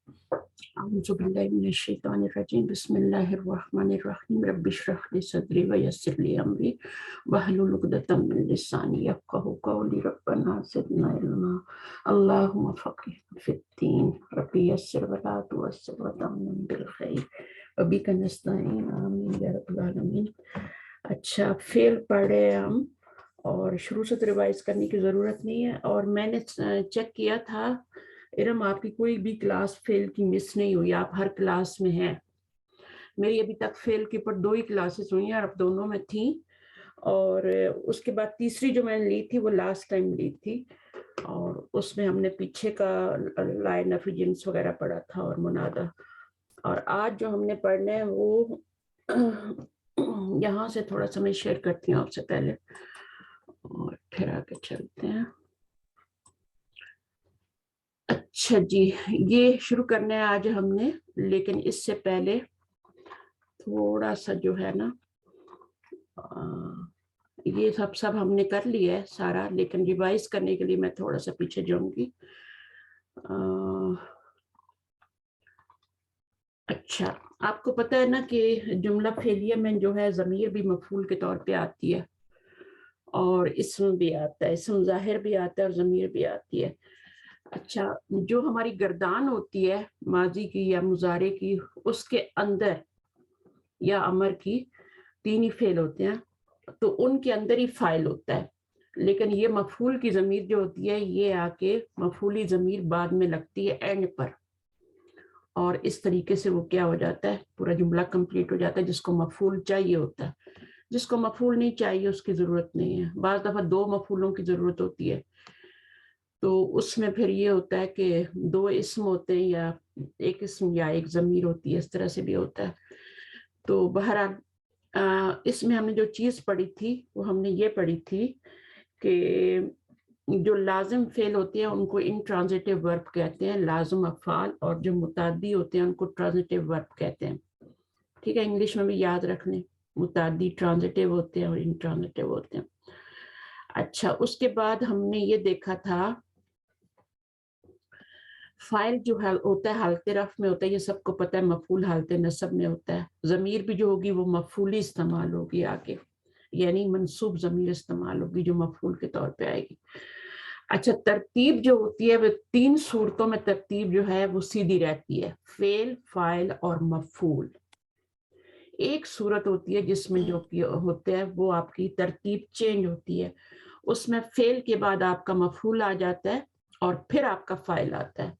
اعوذ باللہ من الشیطان الرجیم بسم اللہ الرحمن الرحیم رب اشرح لی صدری ویسر لی امری واحلل عقدۃ من لسانی یفقہوا قولی ربنا زدنا علما اللہم فقہنا فی الدین رب یسر ولا تعسر وتمم بالخیر وبک نستعین آمین یا رب العالمین۔ اچھا، فعل پڑھ رہے ہیں ہم اور شروع سے ریوائز کرنے کی ضرورت نہیں ہے، اور میں نے چیک کیا تھا ارم آپ کی کوئی بھی کلاس فیل کی مس نہیں ہوئی، آپ ہر کلاس میں ہیں۔ میری ابھی تک فیل کے اوپر 2 ہی کلاسز ہوئی ہیں اور اب دونوں میں تھیں، اور اس کے بعد تیسری جو میں نے لی تھی وہ لاسٹ ٹائم لی تھی، اور اس میں ہم نے پیچھے کا لائن آف جنس وغیرہ پڑھا تھا اور منادہ۔ اور آج جو ہم نے پڑھنا ہے وہ یہاں سے تھوڑا سا میں شیئر کرتی ہوں آپ سے پہلے اور پھر آگے چلتے ہیں۔ اچھا جی، یہ شروع کرنا ہے آج ہم نے، لیکن اس سے پہلے تھوڑا سا جو ہے نا یہ سب ہم نے کر لیا ہے سارا، لیکن ریوائز کرنے کے لیے میں تھوڑا سا پیچھے جاؤں گی۔ اچھا، آپ کو پتہ ہے نا کہ جملہ فعلیہ میں جو ہے ضمیر بھی مفعول کے طور پہ آتی ہے، اور اسم بھی آتا ہے، اسم ظاہر بھی آتا ہے اور ضمیر بھی آتی ہے۔ اچھا، جو ہماری گردان ہوتی ہے ماضی کی یا مضارع کی، اس کے اندر یا امر کی 3 ہی فعل ہوتے ہیں، تو ان کے اندر ہی فاعل ہوتا ہے، لیکن یہ مفعول کی ضمیر جو ہوتی ہے یہ آ کے مفعولی ضمیر بعد میں لگتی ہے اینڈ پر، اور اس طریقے سے وہ کیا ہو جاتا ہے، پورا جملہ کمپلیٹ ہو جاتا ہے۔ جس کو مفعول چاہیے ہوتا ہے، جس کو مفعول نہیں چاہیے اس کی ضرورت نہیں ہے۔ بعض دفعہ 2 مفعولوں کی ضرورت ہوتی ہے، تو اس میں پھر یہ ہوتا ہے کہ 2 اسم ہوتے ہیں یا ایک اسم یا ایک ضمیر ہوتی ہے، اس طرح سے بھی ہوتا ہے۔ تو بہرحال اس میں ہم نے جو چیز پڑھی تھی وہ ہم نے یہ پڑھی تھی کہ جو لازم فعل ہوتے ہیں ان کو انٹرانزٹیو ورب کہتے ہیں، لازم افعال، اور جو متعدی ہوتے ہیں ان کو ٹرانزٹیو ورب کہتے ہیں۔ ٹھیک ہے، انگلش میں بھی یاد رکھ لیں، متعدی ٹرانزٹیو ہوتے ہیں اور انٹرانزٹیو ہوتے ہیں۔ اچھا، اس کے بعد ہم نے یہ دیکھا تھا فاعل جو ہوتا ہے حالت رفع میں ہوتا ہے، یہ سب کو پتہ ہے، مفعول حالت نصب میں ہوتا ہے۔ ضمیر بھی جو ہوگی وہ مفعولی استعمال ہوگی آگے، یعنی منصوب ضمیر استعمال ہوگی جو مفعول کے طور پہ آئے گی۔ اچھا، ترتیب جو ہوتی ہے وہ 3 صورتوں میں ترتیب جو ہے وہ سیدھی رہتی ہے، فعل، فاعل اور مفعول۔ ایک صورت ہوتی ہے جس میں جو ہوتے ہیں وہ آپ کی ترتیب چینج ہوتی ہے، اس میں فعل کے بعد آپ کا مفعول آ جاتا ہے اور پھر آپ کا فاعل آتا ہے۔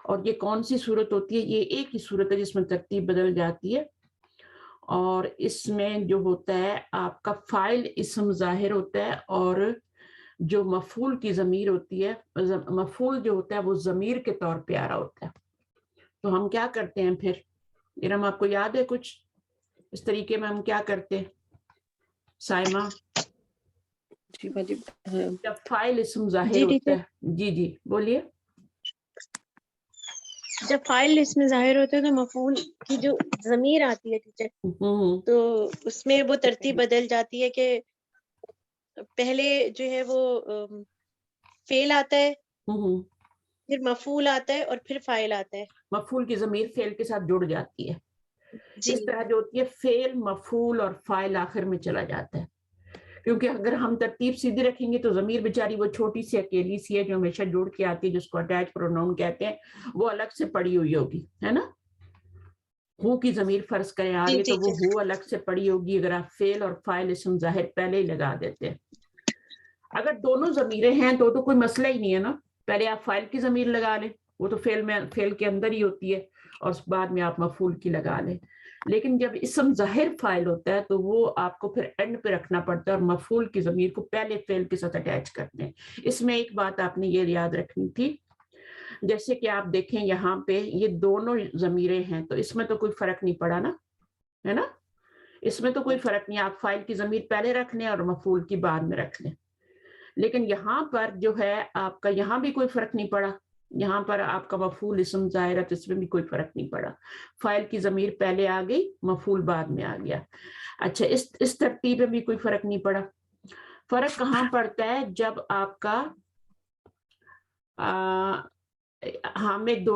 اور یہ کون سی صورت ہوتی ہے؟ یہ ایک ہی صورت ہے جس میں ترتیب بدل جاتی ہے، اور اس میں جو ہوتا ہے آپ کا فاعل اسم ظاہر ہوتا ہے، اور جو مفعول کی ضمیر ہوتی ہے، مفعول جو ہوتا ہے وہ ضمیر کے طور پہ آ رہا ہوتا ہے۔ تو ہم کیا کرتے ہیں پھر، ارم آپ کو یاد ہے کچھ اس طریقے میں ہم کیا کرتے ہیں سائمہ؟ جب فاعل اسم ظاہر ہوتا ہے، جی جی بولیے۔ جب فاعل اس میں ظاہر ہوتا ہے تو مفعول کی جو ضمیر آتی ہے ٹیچر، تو اس میں وہ ترتیب بدل جاتی ہے کہ پہلے جو ہے وہ فعل آتا ہے، پھر مفعول آتا ہے اور پھر فاعل آتا ہے۔ مفعول کی ضمیر فعل کے ساتھ جڑ جاتی ہے، اس طرح جو ہوتی ہے فعل، مفعول اور فاعل آخر میں چلا جاتا ہے، کیونکہ اگر ہم ترتیب سیدھی رکھیں گے تو ضمیر بیچاری وہ چھوٹی سی اکیلی سی ہے جو ہمیشہ جڑ کے آتی ہے، جس کو اٹیچ پروناؤن کہتے ہیں، وہ الگ سے پڑی ہوئی ہوگی، ہے نا؟ ہو کی ضمیر فرض کریں آ رہی ہے تو وہ ہو الگ سے پڑی ہوگی اگر آپ فعل اور فاعل اسم ظاہر پہلے ہی لگا دیتے ہیں۔ اگر دونوں ضمیریں ہیں تو کوئی مسئلہ ہی نہیں ہے نا، پہلے آپ فاعل کی ضمیر لگا لیں، وہ تو فعل کے اندر ہی ہوتی ہے، اور بعد میں آپ مفعول کی لگا لیں۔ لیکن جب اسم ظاہر فاعل ہوتا ہے تو وہ آپ کو پھر اینڈ پہ رکھنا پڑتا ہے، اور مفعول کی ضمیر کو پہلے فعل کے ساتھ اٹیچ کرتے ہیں۔ اس میں ایک بات آپ نے یہ یاد رکھنی تھی، جیسے کہ آپ دیکھیں یہاں پہ یہ دونوں ضمیریں ہیں تو اس میں تو کوئی فرق نہیں پڑا نا، ہے نا؟ اس میں تو کوئی فرق نہیں، آپ فاعل کی ضمیر پہلے رکھ لیں اور مفعول کی بعد میں رکھ لیں۔ لیکن یہاں پر جو ہے آپ کا یہاں بھی کوئی فرق نہیں پڑا، یہاں پر آپ کا مفعول اسم ظاہر ہے تو اس میں بھی کوئی فرق نہیں پڑا، فاعل کی ضمیر پہلے آ گئی، مفعول بعد میں آ گیا۔ اچھا، اس ترتیب میں بھی کوئی فرق نہیں پڑا۔ فرق کہاں پڑتا ہے؟ جب آپ کا حامد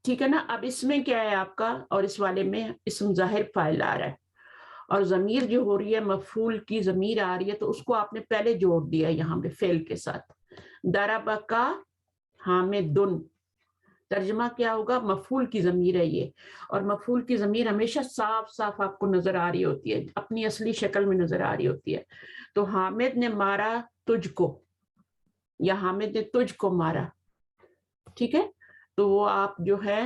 ٹھیک ہے نا. اب اس میں کیا ہے آپ کا, اور اس والے میں اسم ظاہر فاعل آ رہا ہے, اور ضمیر جو ہو رہی ہے مفعول کی ضمیر آ رہی ہے, تو اس کو آپ نے پہلے جوڑ دیا یہاں پہ فعل کے ساتھ. ضربک حامدن, ترجمہ کیا ہوگا, مفعول کی ضمیر ہے یہ, اور مفعول کی ضمیر ہمیشہ صاف صاف آپ کو نظر آ رہی ہوتی ہے, اپنی اصلی شکل میں نظر آ رہی ہوتی ہے. تو حامد نے مارا تجھ کو, یا حامد نے تجھ کو مارا, ٹھیک ہے. تو وہ آپ جو ہے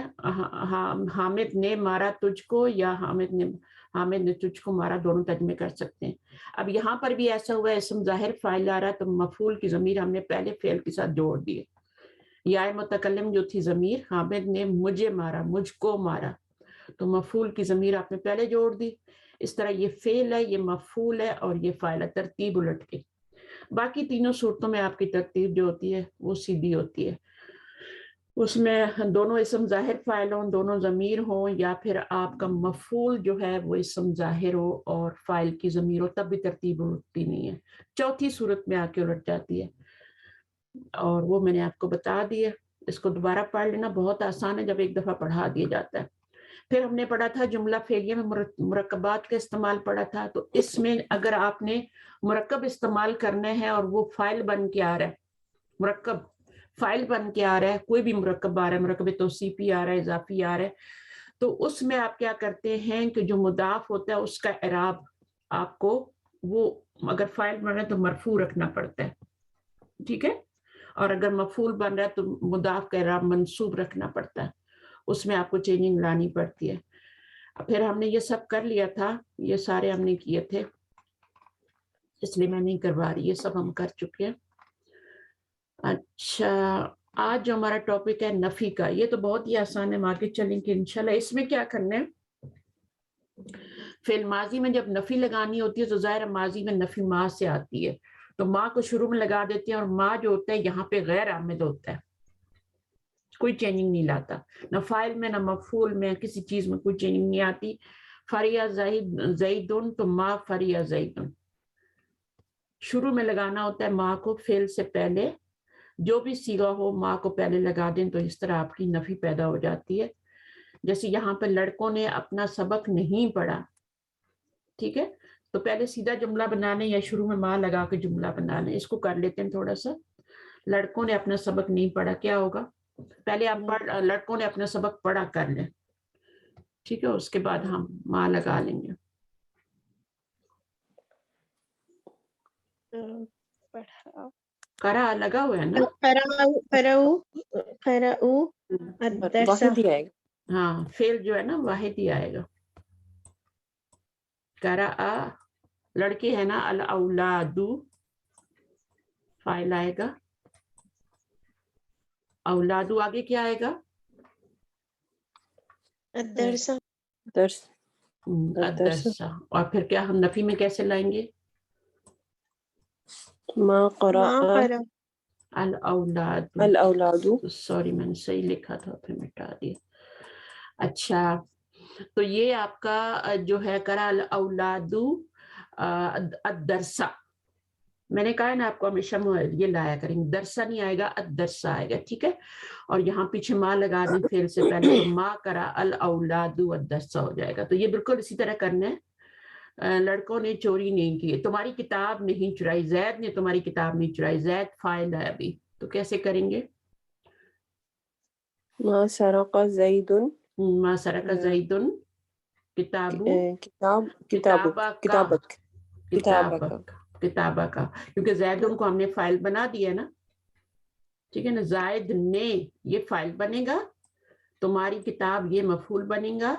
حامد نے مارا تجھ کو یا حامد نے تجھ کو مارا, دونوں ترجمے کر سکتے ہیں. اب یہاں پر بھی ایسا ہوا ہے, اسم ظاہر فاعل آ رہا ہے تو مفعول کی ضمیر ہم نے پہلے فعل کے ساتھ جوڑ دی. یا متکلم جو تھی ضمیر, حامد نے مجھے مارا, مجھ کو مارا, تو مفعول کی ضمیر آپ نے پہلے جوڑ دی. اس طرح یہ فعل ہے, یہ مفعول ہے, اور یہ فاعل ہے, ترتیب الٹ کے. باقی تینوں صورتوں میں آپ کی ترتیب جو ہوتی ہے وہ سیدھی ہوتی ہے. اس میں دونوں اسم ظاہر فاعل ہوں, دونوں ضمیر ہوں, یا پھر آپ کا مفعول جو ہے وہ اسم ظاہر ہو اور فاعل کی ضمیر ہو, تب بھی ترتیب الٹتی نہیں ہے. چوتھی صورت میں آ کے الٹ جاتی ہے, اور وہ میں نے آپ کو بتا دیا. اس کو دوبارہ پڑھ لینا, بہت آسان ہے جب ایک دفعہ پڑھا دیا جاتا ہے. پھر ہم نے پڑھا تھا جملہ فعلیہ میں مرکبات کا استعمال پڑھا تھا. تو اس میں اگر آپ نے مرکب استعمال کرنے ہیں اور وہ فاعل بن کے آ رہا ہے, مرکب فاعل بن کے آ رہا ہے, کوئی بھی مرکب آ رہا ہے, مرکب توصیفی آ رہا ہے, اضافی آ رہا ہے, تو اس میں آپ کیا کرتے ہیں کہ جو مضاف ہوتا ہے اس کا اعراب آپ کو, وہ اگر فاعل بن رہا ہے تو مرفوع رکھنا پڑتا ہے, ٹھیک ہے, اور اگر مفعول بن رہا ہے تو مضاف کا اعراب منصوب رکھنا پڑتا ہے. اس میں آپ کو چینجنگ لانی پڑتی ہے. پھر ہم نے یہ سب کر لیا تھا, یہ سارے ہم نے کیے تھے, اس لیے میں نہیں کروا رہی, یہ سب ہم کر چکے ہیں. اچھا, آج جو ہمارا ٹاپک ہے نفی کا, یہ تو بہت ہی آسان ہے, ہم آگے چلیں گے انشاءاللہ. اس میں کیا کرنا ہے, فعل ماضی میں جب نفی لگانی ہوتی ہے تو ظاہر ماضی میں نفی ما سے آتی ہے, تو ما کو شروع میں لگا دیتے ہیں, اور ما جو ہوتا ہے یہاں پہ غیر عامد ہوتا ہے, کوئی چینجنگ نہیں لاتا, نہ فاعل میں نہ مفعول میں, کسی چیز میں کوئی چینجنگ نہیں آتی. فریا زیدن, تو ما فریا زیدن, شروع میں لگانا ہوتا ہے ما کو فعل سے پہلے, جو بھی صیغہ ہو ما کو پہلے لگا دیں, تو اس طرح آپ کی نفی پیدا ہو جاتی ہے. جیسے یہاں پہ لڑکوں نے اپنا سبق نہیں پڑھا, ٹھیک ہے, تو پہلے سیدھا جملہ بنا لیں یا شروع میں ما لگا کے جملہ بنا لیں. اس کو کر لیتے ہیں تھوڑا سا. لڑکوں نے اپنا سبق نہیں پڑھا, کیا ہوگا, پہلے آپ لڑکوں نے اپنا سبق پڑھا کر لیں, ٹھیک ہے, اس کے بعد ہم ما لگا لیں گے. کرا لگا ہوا ہے نا, واحد ہی آئے گا. ہاں, فعل جو ہے نا واحد ہی آئے گا. کرا لڑکے ہے نا, الاولادو فاعل آئے گا, اولادو آگے کیا آئے گا, الدرس, الدرسہ. اور پھر کیا ہم نفی میں کیسے لائیں گے, ما قرأ الاولاد, سوری میں نے صحیح لکھا تھا پھر مٹا دیا. اچھا, تو یہ آپ کا جو ہے کرا الاولاد الدرسہ, میں نے کہا نا آپ کو ہمیشہ یہ لایا کریں گے, درسہ نہیں آئے گا, الدرسہ آئے گا, ٹھیک ہے. اور یہاں پیچھے ما لگا دیں فعل سے پہلے, تو ما کرا الاولاد الدرسہ ہو جائے گا. تو یہ بالکل اسی طرح کرنا ہے. لڑکوں نے چوری نہیں کی, تمہاری کتاب نہیں چرائی, زید نے تمہاری کتاب نہیں چرائی, زید فاعل ہے ابھی, تو کیسے کریں گے, ما سرق زید, ما سرق زید کتابہ کا, کیونکہ زیدن کو ہم نے فاعل بنا دیا نا, ٹھیک ہے نا. زائد نے یہ فاعل بنے گا, تمہاری کتاب یہ مفعول بنے گا,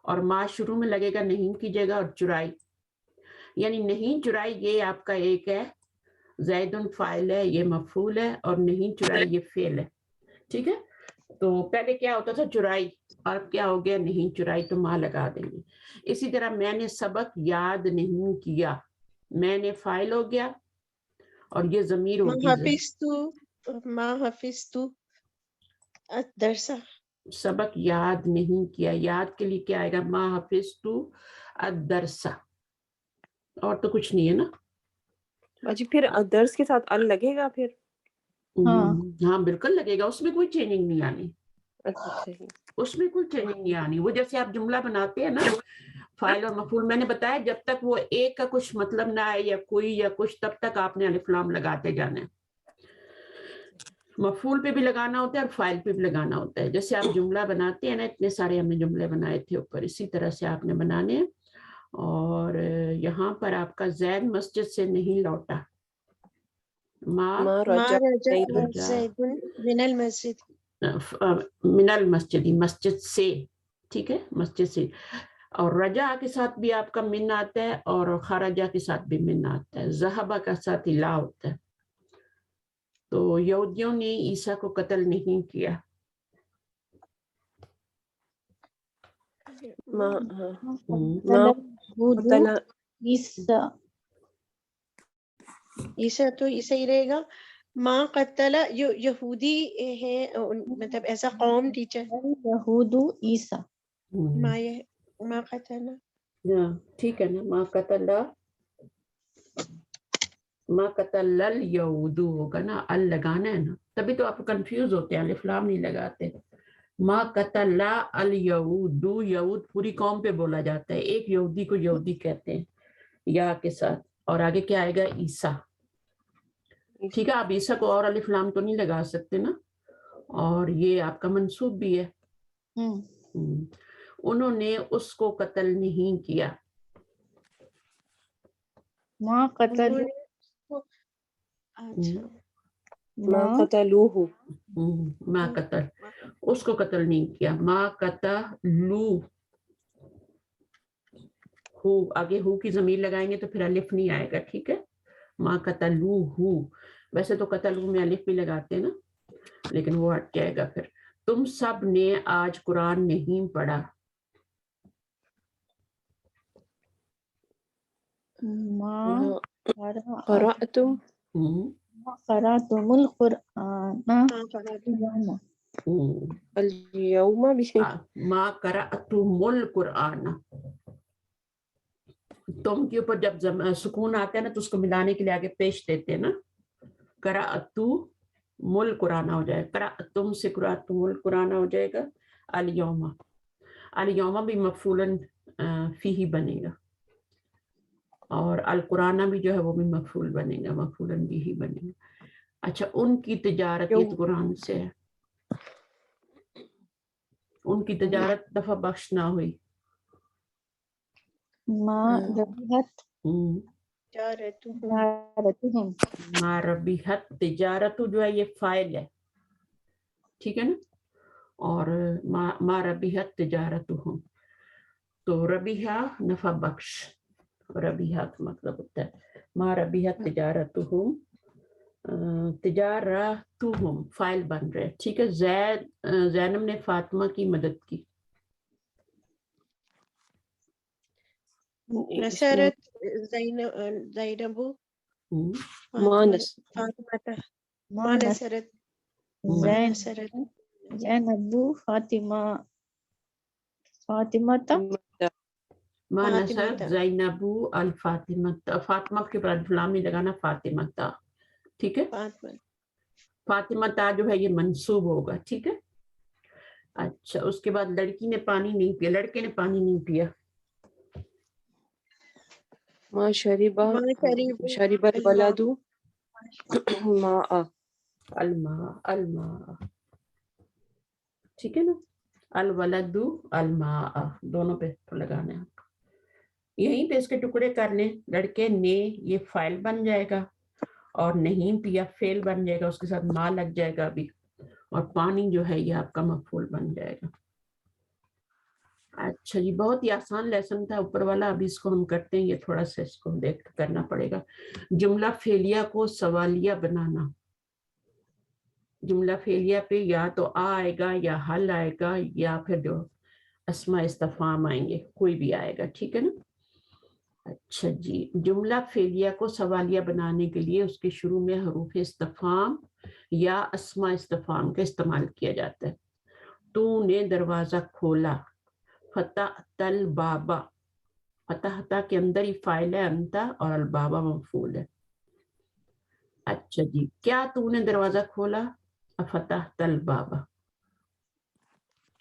اور ما شروع میں لگے گا, نہیں کیجیے گا, اور چرائی یعنی نہیں چرائی یہ آپ کا ایک ہے, زیدن فاعل ہے, یہ مفعول ہے, اور نہیں چرائی یہ فعل ہے, ٹھیک ہے. تو پہلے کیا ہوتا تھا چرائی, اور کیا ہو گیا نہیں چرائی, تو ما لگا دیں گے. اسی طرح میں نے سبق یاد نہیں کیا, میں نے فاعل ہو گیا, اور یہ ضمیر ہوگی, ما حفظت الدرس, سبق یاد نہیں کیا, یاد کے لیے کیا آئے گا, ما حفظت الدرس, اور تو کچھ نہیں ہے نا. جی پھر درس کے ساتھ ال لگے گا پھر, ہاں بالکل لگے گا, اس میں کوئی چینجنگ نہیں آنی. اس میں کوئی چینجنگ نہیں آنی. وہ جیسے آپ جملہ بناتے ہیں نا فاعل اور مفعول, میں نے بتایا جب تک وہ ایک کا کچھ مطلب نہ آئے یا کوئی یا کچھ, تب تک آپ نے الف لام لگاتے جانا ہے. مفعول پہ بھی لگانا ہوتا ہے اور فاعل پہ بھی لگانا ہوتا ہے. جیسے آپ جملہ بناتے ہیں نا, اتنے سارے ہم نے جملے بنائے تھے اوپر, اسی طرح سے آپ نے بنانے ہیں. اور یہاں پر آپ کا زید مسجد سے نہیں لوٹا, ما رجع زید من المسجد, من المسجد, مسجد سے, ٹھیک ہے, مسجد سے. اور رجع کے ساتھ بھی آپ کا من آتا ہے اور خرجہ کے ساتھ بھی من آتا ہے. ذہبہ کا ساتھ لا ہوتا ہے. تو یہودیوں نے عیسیٰ کو قتل نہیں کیا. عیسیٰ تو عیسیٰ ہی رہے گا. ماں قتل یہودی ہے, مطلب ایسا قوم ٹیچر یہود عیسیٰ, ماں قتل, ٹھیک ہے نا, ماں قتل الیہود ہوگا نا, ال لگانا ہے نا, تبھی تو آپ کنفیوز ہوتے ہیں, الف لام نہیں لگاتے. ماں قتل الیہود, یہود پوری قوم پہ بولا جاتا ہے, ایک یہودی کو یہودی کہتے ہیں یا کے ساتھ, اور آگے کیا آئے گا, عیسیٰ. ٹھیک ہے, آپ عیسیٰ کو اور الف لام تو نہیں لگا سکتے نا, اور یہ آپ کا منصوب بھی ہے. انہوں نے اس کو قتل نہیں کیا. ماں قتل, ماں قتلوہ, ماں قتل, اس کو قتل نہیں کیا. ماں قتلو, ہو, آگے ہو کی ضمیر لگائیں گے تو پھر الف نہیں آئے گا, ٹھیک ہے. ماں قتلوہ, ویسے تو قتلو میں الف بھی لگاتے ہیں نا, لیکن وہ ہٹ جائے گا پھر. تم سب نے آج قرآن نہیں پڑھا. قرأتم القرآن اليوم, ما قرأتم القرآن. تم کے اوپر جب سکون آتا ہے نا تو اس کو ملانے کے لیے آگے پیش دیتے ہیں نا, قرأتم القرآن ہو جائے گا, قرأتم سے قرأتم القرآن ہو جائے گا. الیوم, الیوم بھی مفعول فیہ بنے گا, اور القرآن بھی جو ہے وہ بھی مفعول بنے گا, مفعول بھی بنے گا. اچھا, ان کی تجارت یہ قرآن سے ہے, ان کی تجارت دفع بخش نہ ہوئی. ما ربحت تجارتهم, ما ربحت تجارت جو ہے یہ فاعل ہے, ٹھیک ہے نا, اور ما ربحت تجارتهم, تو ربیحہ نفع بخش, ربیحہ کا مطلب ہوتا ہے ما ربحت تجارتهم, تجارتهم فاعل بن رہے, ٹھیک ہے. زینب نے فاطمہ کی مدد کی. نصرت زینب ما نصرت زینب فاطمہ ما نصرت زینب الفاطمہ, فاطمہ کے بعد الف لام نہیں لگانا, فاطمہ تا, ٹھیک ہے. فاطمہ تا جو ہے یہ منصوب ہوگا, ٹھیک ہے. اچھا, اس کے بعد لڑکی نے پانی نہیں پیا, لڑکے نے پانی نہیں پیا. ما شرب الولد ماء, الماء, ٹھیک ہے نا. الولد الماء, دونوں پہ لگانا ہے. یہیں پہ اس کے ٹکڑے کر لیں. لڑکے نے یہ فاعل بن جائے گا, اور نہیں پیا فعل بن جائے گا, اس کے ساتھ ما لگ جائے گا ابھی, اور پانی جو ہے یہ آپ کا مفعول بن جائے گا. اچھا جی, بہت ہی آسان لیسن تھا اوپر والا, ابھی اس کو ہم کرتے ہیں, یہ تھوڑا سا اس کو دیکھ کرنا پڑے گا. جملہ فعلیہ کو سوالیہ بنانا. جملہ فعلیہ پہ یا تو آئے گا یا حل آئے گا یا پھر جو اسماء استفہام آئیں گے, کوئی بھی آئے گا, ٹھیک ہے نا. اچھا جی, جملہ فعلیہ کو سوالیہ بنانے کے لیے اس کے شروع میں حروف استفہام یا اسماء استفہام کا استعمال کیا جاتا ہے. تو نے دروازہ کھولا, فتحت البابا, فتحت کے اندر ہی فاعل ہے انت, اور البابا مفعول ہے. اچھا جی, کیا تو نے دروازہ کھولا, فتحت البابا.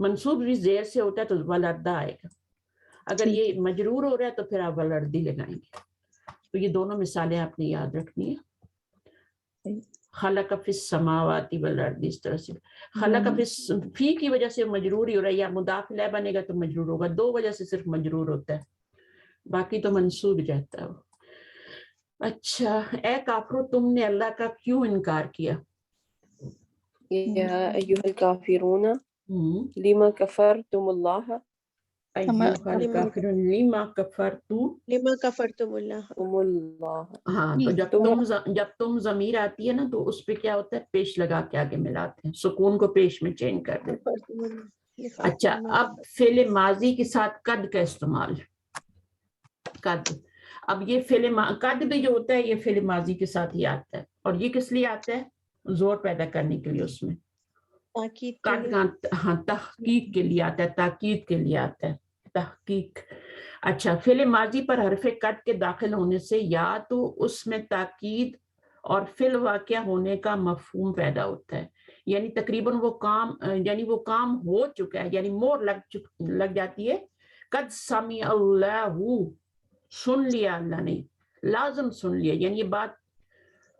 منصوب بھی زیر سے ہوتا ہے تو ولدہ آئے گا. اگر یہ مجرور ہو رہا ہے تو پھر آپ ولردی لگائیں گے. تو یہ دونوں مثالیں آپ نے یاد رکھنی ہے. خلق فی السماوات والارض, اس طرح سے خلق فی کی وجہ سے مجرور ہی ہو رہا ہے, یا مضاف الیہ بنے گا تو مجرور ہوگا. دو وجہ سے صرف مجرور ہوتا ہے, باقی تو منصوب جاتا ہے. اچھا, اے کافرو تم نے اللہ کا کیوں انکار کیا؟ یا ایھا الکافرون لما کفرتم اللہ ایھا الکافرون لما کفرتم اللہ. ہاں, تو جب تم ضمیر آتی ہے نا تو اس پہ کیا ہوتا ہے, پیش لگا کے آگے ملاتے ہیں, سکون کو پیش میں چینج کر دیتے ہیں. اچھا, اب فعل ماضی کے ساتھ قد کا استعمال. قد, اب یہ قد بھی جو ہوتا ہے یہ فعل ماضی کے ساتھ ہی آتا ہے, اور یہ کس لیے آتا ہے؟ زور پیدا کرنے کے لیے. اس میں قد ہاں تحقیق کے لیے آتا ہے, تاکید کے لیے آتا ہے, تحقیق. اچھا, فعل ماضی پر حرف قد کے داخل ہونے سے یا تو اس میں تاکید اور فعل واقع ہونے کا مفہوم پیدا ہوتا ہے, یعنی تقریباً وہ کام ہو چکا ہے, یعنی مور لگ جاتی ہے. قد سمع اللہ, سن لیا اللہ نے, لازم سن لیا, یعنی یہ بات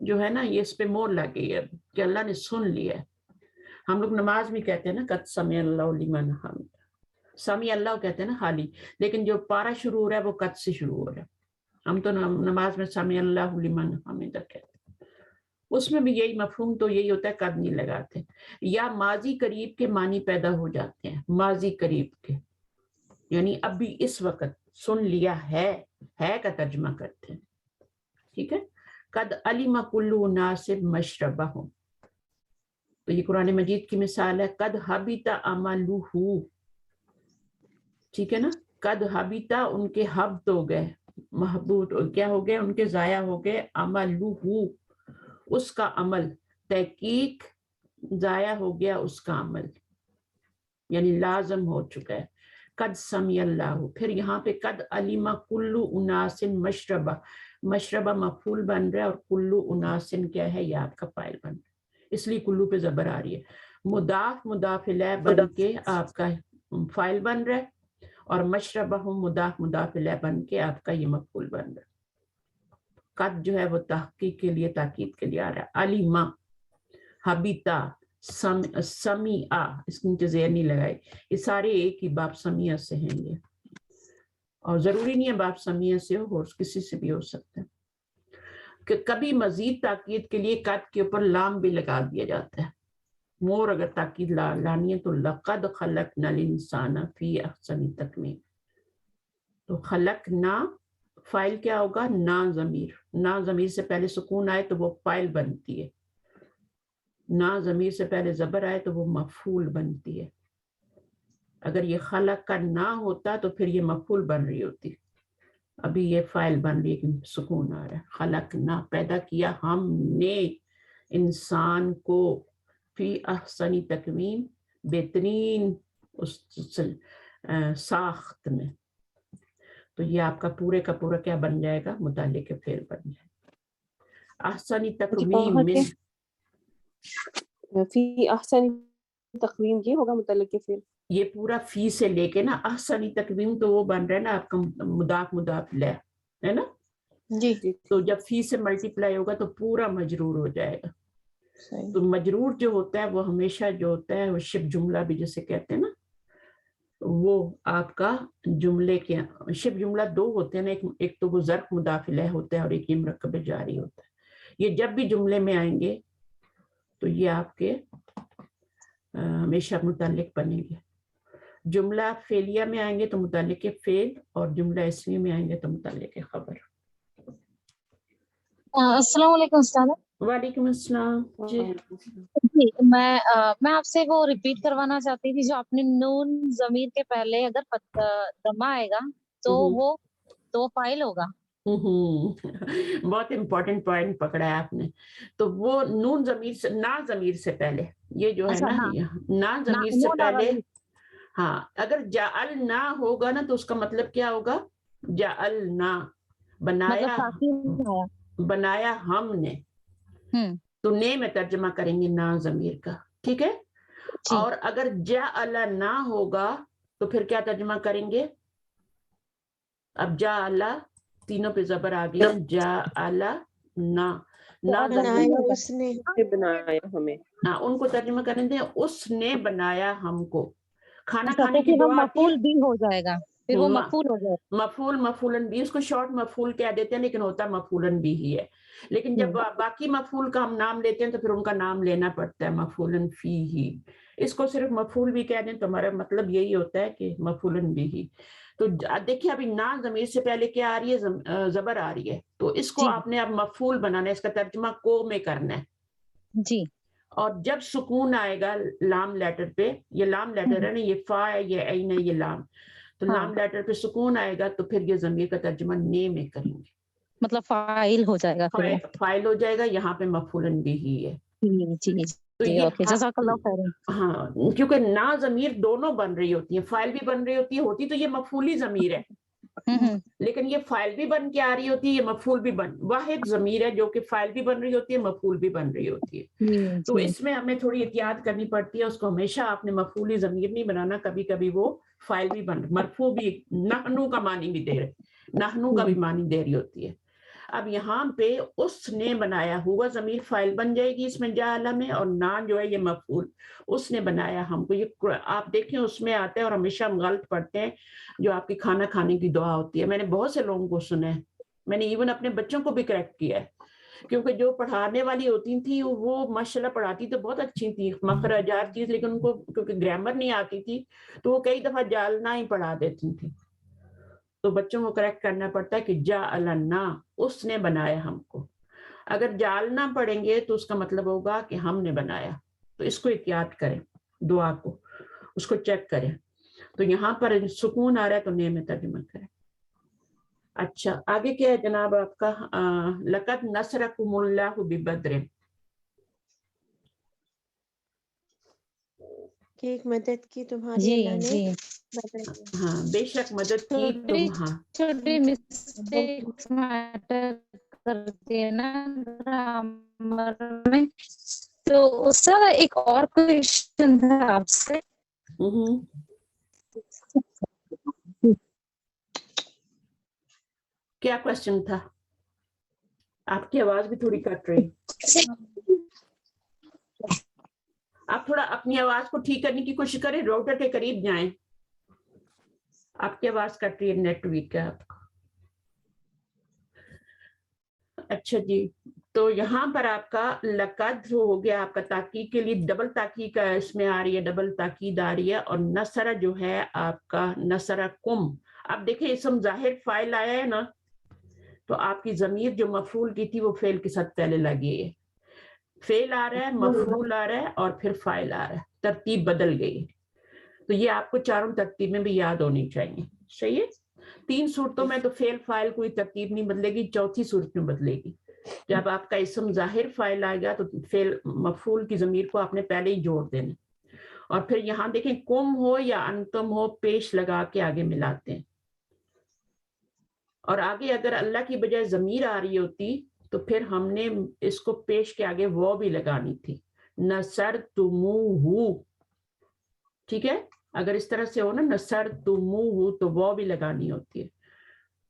جو ہے نا یہ اس پہ مور لگ گئی ہے کہ اللہ نے سن لیا. ہم لوگ نماز میں کہتے ہیں نا قد سمع اللہ لمن حمد, سمع اللہ کہتے ہیں نا خالی, لیکن جو پارا شروع ہو رہا ہے وہ قد سے شروع ہو رہا ہے. ہم تو نماز میں سمع اللہ لمن حمد کہتے ہیں, اس میں بھی یہی مفہوم تو یہی ہوتا ہے, قد نہیں لگاتے. یا ماضی قریب کے معنی پیدا ہو جاتے ہیں, ماضی قریب کے, یعنی اب بھی اس وقت سن لیا ہے کا ترجمہ کرتے ہیں. ٹھیک ہے. قد علم کل اناس مشربہم, تو یہ قرآن مجید کی مثال ہے. قد حبط عملہ, ٹھیک ہے نا. قد حبط, ان کے حبط ہو گئے, محبوط کیا ہو گئے, ان کے ضائع ہو گئے, عملہ, اس کا عمل, تحقیق ضائع ہو گیا اس کا عمل, یعنی لازم ہو چکا ہے. قد سمع اللہ, پھر یہاں پہ قد علم کل اناس مشربہ, مشربہ مفعول بن رہا ہے, اور کل اناس کیا ہے, یہ آپ کا فاعل بن رہا ہے, اس لیے کلو پہ زبر آ رہی ہے. مضاف الیہ بن کے آپ کا فاعل بن رہا ہے, اور مشربہ مضاف الیہ بن کے آپ کا یہ مفعول بن رہا ہے. قد جو ہے وہ تحقیق کے لیے, تاکید کے لیے آ رہا ہے. علم, حبیتا, سمیع, اس کے نیچے زیر نہیں لگائے, یہ سارے ایک ہی باب سمیع سے ہیں یہ, اور ضروری نہیں ہے باب سمیع سے ہو, اور کسی سے بھی ہو سکتا ہے. کہ کبھی مزید تاکید کے لیے قد کے اوپر لام بھی لگا دیا جاتا ہے. مور اگر تاکید لانی ہے تو لقد خلقنا الانسان فی احسن تقویم. تو خلقنا فاعل کیا ہوگا, نا ضمیر, نا ضمیر سے پہلے سکون آئے تو وہ فاعل بنتی ہے, نا ضمیر سے پہلے زبر آئے تو وہ مفعول بنتی ہے. اگر یہ خلق کا نہ ہوتا تو پھر یہ مفعول بن رہی ہوتی, ابھی یہ فاعل بن رہی ہے کہ سکون آ رہا ہے. خلق نہ, پیدا کیا ہم نے انسان کو, فی احسن تقویم, بہترین اس ساخت میں. تو یہ آپ کا پورے کا پورا کیا بن جائے گا, متعلق فعل بن جائے گا. احسن تقویم من, فی احسن تقویم یہ ہوگا متعلق فعل. یہ پورا فی سے لے کے نا احسن تقویم تو وہ بن رہا ہے نا آپ کا مضاف الیہ ہے نا. جی, تو جب فی سے ملٹیپلائی ہوگا تو پورا مجرور ہو جائے گا. تو مجرور جو ہوتا ہے وہ ہمیشہ جو ہوتا ہے وہ شبہ جملہ بھی جسے کہتے ہیں نا, وہ آپ کا جملے کے شبہ جملہ دو ہوتے ہیں نا, ایک تو وہ ظرف مضاف الیہ ہوتا ہے, اور ایک یہ مرکب جاری ہوتا ہے. یہ جب بھی جملے میں آئیں گے تو یہ آپ کے ہمیشہ متعلق بنیں گے. جملہ فعلیہ میں آئیں گے تو متعلق فعل, اور جملہ اسمیہ میں آئیں گے تو متعلق خبر. السلام علیکم استاد. وعلیکم السلام. جی میں آپ سے وہ ریپیٹ کروانا چاہتی تھی, جو آپ نے نون ضمیر کے پہلے اگر ضمہ آئے گا تو وہ فاعل ہوگا. بہت امپورٹنٹ پوائنٹ پکڑا ہے آپ نے. تو وہ نون ضمیر سے, نا ضمیر سے پہلے, یہ جو ہے نا نا ضمیر سے پہلے, ہاں اگر جعلنا ہوگا نا تو اس کا مطلب کیا ہوگا, جعلنا, بنایا ہم نے. تو نے میں ترجمہ کریں گے نا ضمیر کا, ٹھیک ہے. اور اگر جعل نہ ہوگا تو پھر کیا ترجمہ کریں گے؟ اب جعل تینوں پہ زبر آ گیا، جعل نہ اس نے بنایا ہمیں. ان کو ترجمہ کریں دیں اس نے بنایا ہم کو. کھانا اچھا، کھانے تو کی پھر وہ دعا آتی ہے، مفعول بھی ہو جائے گا، پھر وہ مفعول ہو جائے گا. مفعول مفعولن بھی، اس کو شارٹ مفعول کہہ دیتے ہیں لیکن ہوتا مفعولن بھی ہی ہے. لیکن جب باقی مفعول کا ہم نام لیتے ہیں تو پھر ان کا نام لینا پڑتا ہے مفعولن فی ہی. اس کو صرف مفعول بھی کہہ دیں تو ہمارا مطلب یہی ہوتا ہے کہ مفعولن بھی ہی. تو دیکھیے ابھی نا ضمیر سے پہلے کیا آ رہی ہے؟ زبر آ رہی ہے. تو اس کو آپ نے اب مفعول بنانا ہے، اس کا ترجمہ کو میں کرنا ہے. جی. اور جب سکون آئے گا لام لیٹر پہ، یہ لام لیٹر ہے نا، یہ فا ہے، یہ عین ہے، یہ لام، تو لام لیٹر پہ سکون آئے گا تو پھر یہ ضمیر کا ترجمہ نے میں کریں گے، مطلب فاعل ہو جائے گا پھر وہ. فاعل ہو جائے گا. یہاں پہ مفعولن بھی ہی ہے. جی تو جی، یہ اوکے، جزاک اللہ خیر. ہاں، کیونکہ نا ضمیر دونوں بن رہی ہوتی ہیں، فاعل بھی بن رہی ہوتی تو یہ مفعولی ضمیر ہے، لیکن یہ فاعل بھی بن کے آ رہی ہوتی ہے، یہ مفعول بھی واحد ضمیر ہے جو کہ فاعل بھی بن رہی ہوتی ہے، مفعول بھی بن رہی ہوتی ہے. تو اس میں ہمیں تھوڑی احتیاط کرنی پڑتی ہے. اس کو ہمیشہ آپ نے مفعولی ضمیر نہیں بنانا، کبھی کبھی وہ فاعل بھی بن، مرفوع بھی، نحنو کا معنی بھی دے رہے، نحنو کا بھی معنی دے رہی ہوتی ہے. اب یہاں پہ اس نے بنایا، ہوا ضمیر فاعل بن جائے گی اس میں جعل میں، اور نا جو ہے یہ مفعول. اس نے بنایا ہم کو، یہ آپ دیکھیں اس میں آتا ہے، اور ہمیشہ ہم غلط پڑھتے ہیں جو آپ کی کھانا کھانے کی دعا ہوتی ہے. میں نے بہت سے لوگوں کو سنا ہے، میں نے ایون اپنے بچوں کو بھی کریکٹ کیا ہے، کیونکہ جو پڑھانے والی ہوتی تھیں وہ ماشاءاللہ پڑھاتی تو بہت اچھی تھی، مخرج ہر چیز، لیکن ان کو کیونکہ گرامر نہیں آتی تھی تو وہ کئی دفعہ جعلنا ہی پڑھا دیتی تھی. تو بچوں کو کریکٹ کرنا پڑتا ہے کہ جعلنا، اس نے بنایا ہم کو. اگر جعلنا پڑھیں گے تو اس کا مطلب ہوگا کہ ہم نے بنایا. تو اس کو احتیاط کریں، دعا کو اس کو چیک کریں. تو یہاں پر سکون آ رہا ہے تو نے میں ترجمہ کریں. اچھا آگے کیا ہے جناب آپ کا؟ لقد نصرکم اللہ ببدر، کہ ایک مدد کی تمہاری اللہ نے. ہاں بے شک مدد کی چھوٹی مسٹیکس میٹر کرتی ہے نا گرامر میں. تو اس کا ایک اور کویشچن تھا آپ سے. کیا کوشچن تھا؟ آپ کی آواز بھی تھوڑی کٹ رہی، آپ تھوڑا اپنی آواز کو ٹھیک کرنے کی کوشش کریں، راؤٹر کے قریب جائیں. آپ کی آواز کٹ رہی ہے، نیٹ ویک ہے آپ کو. اچھا جی، تو یہاں پر آپ کا لقد ہو گیا آپ کا تاکید کے لیے، ڈبل تاکید کا اس میں آ رہی ہے، ڈبل تاکید آ رہی ہے. اور نصر جو ہے آپ کا نصرکم. اب دیکھیں اسم ظاہر فاعل آیا ہے نا، تو آپ کی ضمیر جو مفعول کی تھی وہ فعل کے ساتھ پہلے لگی ہے. فعل آ رہا ہے، مفعول آ رہا ہے، اور پھر فاعل آ رہا ہے، ترتیب بدل گئی. تو یہ آپ کو چاروں ترتیبیں بھی یاد ہونی چاہیے. صحیح ہے؟ 3 صورتوں میں تو فعل فاعل کوئی ترتیب نہیں بدلے گی، چوتھی صورت میں بدلے گی. جب آپ کا اسم ظاہر فاعل آئے گا تو فعل مفعول کی ضمیر کو آپ نے پہلے ہی جوڑ دینا. اور پھر یہاں دیکھیں کم ہو یا انتم ہو، پیش لگا کے آگے ملاتے ہیں. اور آگے اگر اللہ کی بجائے ضمیر آ رہی ہوتی تو پھر ہم نے اس کو پیش کے آگے وہ بھی لگانی تھی، نصرتموہ. ٹھیک ہے، اگر اس طرح سے ہو نا نصرتموہ تو وہ بھی لگانی ہوتی ہے.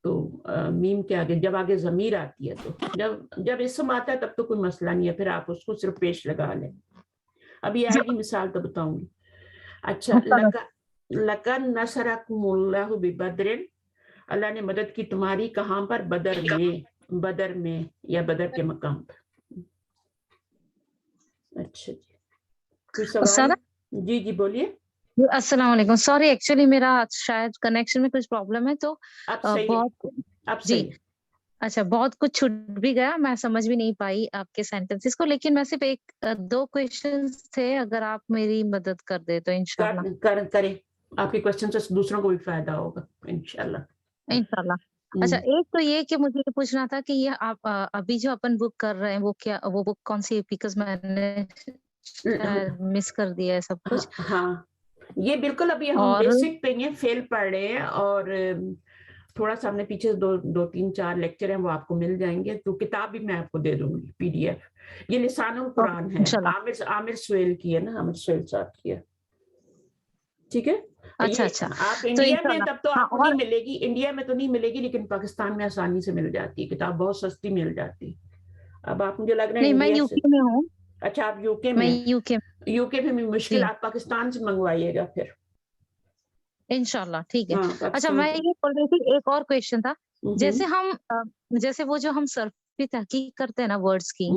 تو میم کے آگے جب آگے ضمیر آتی ہے، تو جب اسم آتا ہے تب تو کوئی مسئلہ نہیں ہے، پھر آپ اس کو صرف پیش لگا لیں. ابھی آئے گی مثال تو بتاؤں گی. اچھا، لقد نصرکم اللہ ببدر، اللہ نے مدد کی تمہاری کہاں پر؟ بدر میں، بدر میں یا بدر کے مقام پر. اچھا جی، کوئی سوال؟ جی جی بولیے. السلام علیکم. سوری ایکچولی میرا شاید کنیکشن میں کچھ پرابلم ہے، تو اب صحیح ہے، بہت اب جی صحیح ہے. اچھا، بہت کچھ چھٹ بھی گیا، میں سمجھ بھی نہیں پائی آپ کے سینٹینسز کو، لیکن میں صرف 1-2 کویشچنز تھے، اگر آپ میری مدد کر دے تو انشاءاللہ. کریں، آپ کے کوشچن سے دوسروں کو بھی فائدہ ہوگا انشاءاللہ. انشاءاللہ. اچھا، ایک تو یہ کہ مجھے پوچھنا تھا کہ یہ آپ ابھی جو اپن بک کر رہے ہیں وہ بک کون سی؟ بیکاز میں نے مس کر دیا ہے سب کچھ. ہاں، یہ بالکل ابھی ہم اور بیسک پہ یہ فیل پڑھ رہے ہیں، اور تھوڑا سا ہم نے پیچھے دو تین چار لیکچر ہیں وہ آپ کو مل جائیں گے. تو کتاب بھی میں آپ کو دے دوں گی PDF. یہ لسان القرآن ہے, عامر سہیل کی ہے نا, عامر سہیل صاحب کی ہے. ٹھیک ہے. اچھا آپ انڈیا میں تب تو آپ کو نہیں ملے گی, انڈیا میں تو نہیں ملے گی, لیکن پاکستان میں آسانی سے مل جاتی ہے کتاب, بہت سستی مل جاتی. اب آپ مجھے لگ رہا ہے نہیں, میں انڈیا سے, UK میں ہوں. اچھا آپ UK میں میں, UK میں بھی مشکل, آپ پاکستان سے منگوائیے گا پھر انشاءاللہ. ٹھیک ہے. اچھا پاکستان میں یہ بول رہی تھی, ایک اور کویشچن تھا. جیسے ہم جیسے وہ جو ہم صرف پہ تحقیق کرتے ہیں نا ورڈز کی,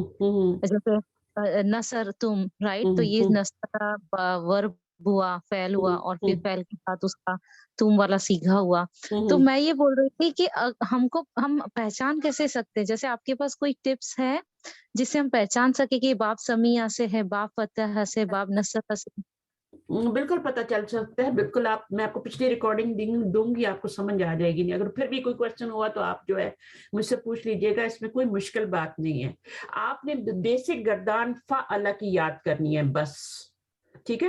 جیسے نصر تم, رائٹ, تو یہ نصر ورب ہوا, فعل ہوا, اور پھر فعل کے ساتھ اس کا تم والا سیکھا ہوا. تو میں یہ بول رہی تھی کہ ہم پہچان کیسے سکتے ہیں, جیسے آپ کے پاس کوئی ٹپس ہے جس سے ہم پہچان سکے کہ باب سمیہ سے ہے, باب فتح سے, باب نصر سے؟ بالکل پتہ چل سکتا ہے, بالکل. میں آپ کو پچھلی ریکارڈنگ دوں گی, آپ کو سمجھ آ جائے گی. نہیں, اگر پھر بھی کوئی کوشچن ہوا تو آپ جو ہے مجھ سے پوچھ لیجئے گا, اس میں کوئی مشکل بات نہیں ہے. آپ نے بیسک گردان فعل کی یاد کرنی ہے بس, ٹھیک ہے.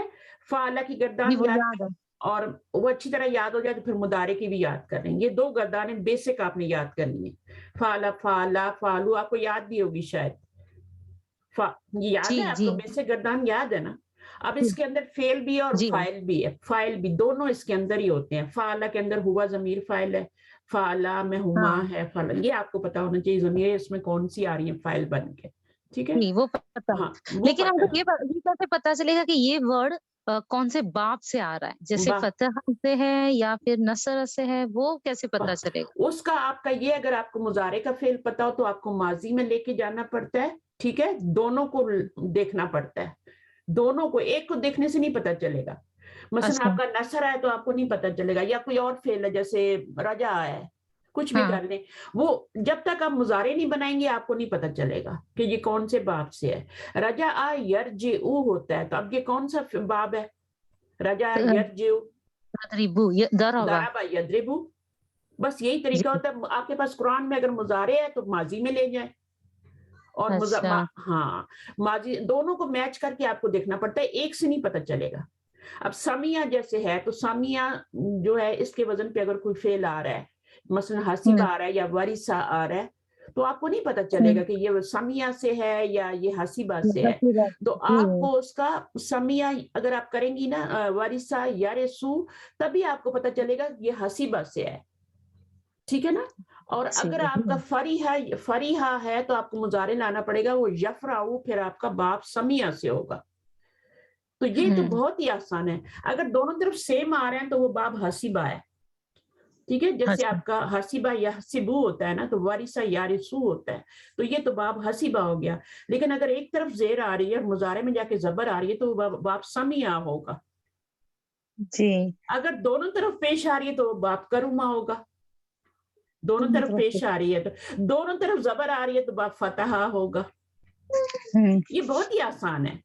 فعل کی گردان یاد, اور وہ اچھی طرح یاد ہو جائے تو پھر مضارع کی بھی یاد کر لیں. یہ 2 گردانیں بیسک آپ نے یاد کرنی ہے. فعل, فعلا, فعلو, آپ کو یاد بھی ہوگی شاید. یہ یاد ہے آپ کو, بیسک گردان یاد ہے نا. اب اس کے اندر فعل بھی اور فاعل بھی ہے. فاعل بھی دونوں اس کے اندر ہی ہوتے ہیں. فعل کے اندر ہوا ضمیر فاعل ہے, فعلا میں ہما ہے, فعل, یہ آپ کو پتا ہونا چاہیے ضمیر اس میں کون سی آ رہی ہے فاعل بن کے. ٹھیک ہے, وہ پتا ہے. لیکن ہم کو یہ کیسے پتا چلے گا کہ یہ ورڈ کون سے باب سے آ رہا ہے, جیسے فتح سے ہے یا پھر نصر سے ہے, وہ کیسے پتا چلے گا؟ اس کا آپ کا یہ, اگر آپ کو مضارع کا فعل پتا ہو تو آپ کو ماضی میں لے کے جانا پڑتا ہے. ٹھیک ہے, دونوں کو دیکھنا پڑتا ہے, دونوں کو, ایک کو دیکھنے سے نہیں پتا چلے گا. مثلا آپ کا نصر ہے تو آپ کو نہیں پتا چلے گا, یا کوئی اور فعل ہے جیسے رجا ہے, کچھ بھی کر لیں, وہ جب تک آپ مضارع نہیں بنائیں گے آپ کو نہیں پتا چلے گا کہ یہ کون سے باب سے ہے. رجع یرجع ہوتا ہے, تو اب یہ کون سا باب ہے؟ رجع یرجع, ضرب یضرب. بس یہی طریقہ ہوتا ہے. آپ کے پاس قرآن میں اگر مضارع ہے تو ماضی میں لے جائیں, اور ہاں ماضی, دونوں کو میچ کر کے آپ کو دیکھنا پڑتا ہے, ایک سے نہیں پتا چلے گا. اب سمیہ جیسے ہے تو سمیہ جو ہے اس کے وزن پہ اگر کوئی فعل آ رہا ہے, مثلا حسیبہ آ رہا ہے یا ورثہ آ رہا ہے, تو آپ کو نہیں پتا چلے گا کہ یہ سمیہ سے ہے یا یہ حسیبہ سے ہے. تو آپ کو اس کا سمیہ اگر آپ کریں گی نا, ورثہ یرثو, تبھی آپ کو پتا چلے گا یہ حسیبہ سے ہے. ٹھیک ہے نا. اور اگر آپ کا فریحہ ہے تو آپ کو مضارع لانا پڑے گا, وہ یفرعو, پھر آپ کا باب سمیہ سے ہوگا. تو یہ تو بہت ہی آسان ہے. اگر دونوں طرف سیم آ رہے ہیں تو وہ باب حسیبہ ہے. ٹھیک ہے, جیسے آپ کا حسیبہ یحسبو ہوتا ہے نا, تو ورثہ یارثو ہوتا ہے, تو یہ تو باب حسیبہ ہو گیا. لیکن اگر ایک طرف زیر آ رہی ہے اور مضارع میں جا کے زبر آ رہی ہے تو وہ باب سمیہ ہوگا. جی, اگر دونوں طرف پیش آ رہی ہے تو وہ باب کرما ہوگا. دونوں طرف پیش آ رہی ہے تو, دونوں طرف زبر آ رہی ہے تو باب فتح ہوگا. یہ بہت ہی آسان ہے.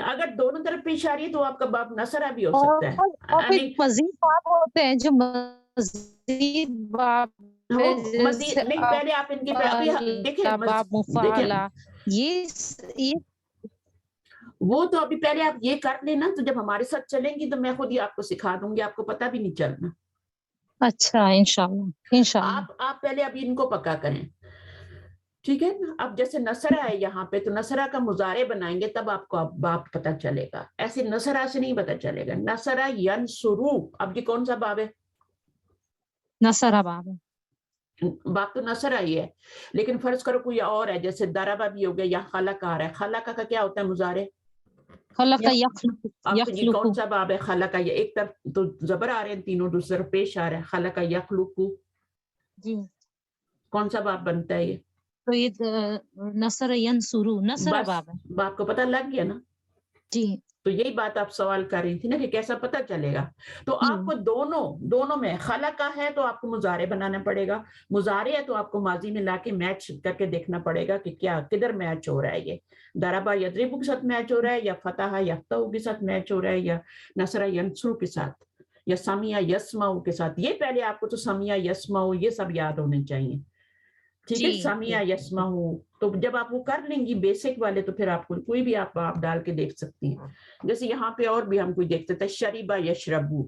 اگر دونوں طرف پیش آ رہی ہے تو آپ کا باب نصرہ بھی ہو سکتا ہے. اور مزید باب ہوتے ہیں جو مزید باب, مزید نہیں, پہلے آپ ان کے دیکھیں, یہ وہ تو ابھی پہلے آپ یہ کر لینا, تو جب ہمارے ساتھ چلیں گی تو میں خود ہی آپ کو سکھا دوں گی, آپ کو پتہ بھی نہیں چلنا. اچھا, انشاءاللہ. آپ پہلے ابھی ان کو پکا کریں. ٹھیک ہے نا. اب جیسے نصرہ ہے یہاں پہ, تو نصرہ کا مضارع بنائیں گے تب آپ کو باب پتہ چلے گا, ایسے نصرہ سے نہیں پتہ چلے گا. نصرہ ینصرو, اب یہ کون سا باب ہے؟ نصرہ باب ہے. باب تو نصرہ ہی ہے, لیکن فرض کرو کوئی اور ہے, جیسے ضربہ بھی ہو گیا, یا خلق آ رہا ہے. خلق کا کیا ہوتا ہے مضارع؟ خلق اب یہ کون سا باب ہے؟ خلق. ایک طرف تو زبر آ رہے ہیں تینوں, دوسرا پیش آ رہا ہے. خلق یخلق, جی, کون سا باب بنتا ہے یہ؟ تو یہ نصر ینصرو نصرہ باب ہے. باب کو پتہ لگ گیا نا. جی, تو یہی بات آپ سوال کر رہی تھی نا کہ کیسا پتہ چلے گا. تو آپ کو دونوں میں, خلق ہے تو آپ کو مضارع بنانا پڑے گا, مضارع ہے تو آپ کو ماضی میں لا کے میچ کر کے دیکھنا پڑے گا کہ کیا کدھر میچ ہو رہا ہے. یہ ضربہ یضرب کے ساتھ میچ ہو رہا ہے, یا فتح یفتح کے ساتھ میچ ہو رہا ہے, یا نصر ینصر کے ساتھ, یا سمیع یسمع کے ساتھ. یہ پہلے آپ کو تو سمیع یسمع یہ سب یاد ہونے چاہیے. ٹھیک ہے, سمیع یسمع. تو جب آپ وہ کر لیں گی بیسک والے, تو پھر آپ کو کوئی بھی آپ ڈال کے دیکھ سکتی ہیں. جیسے یہاں پہ اور بھی ہم کوئی دیکھتے تھے, شریبہ یشربو.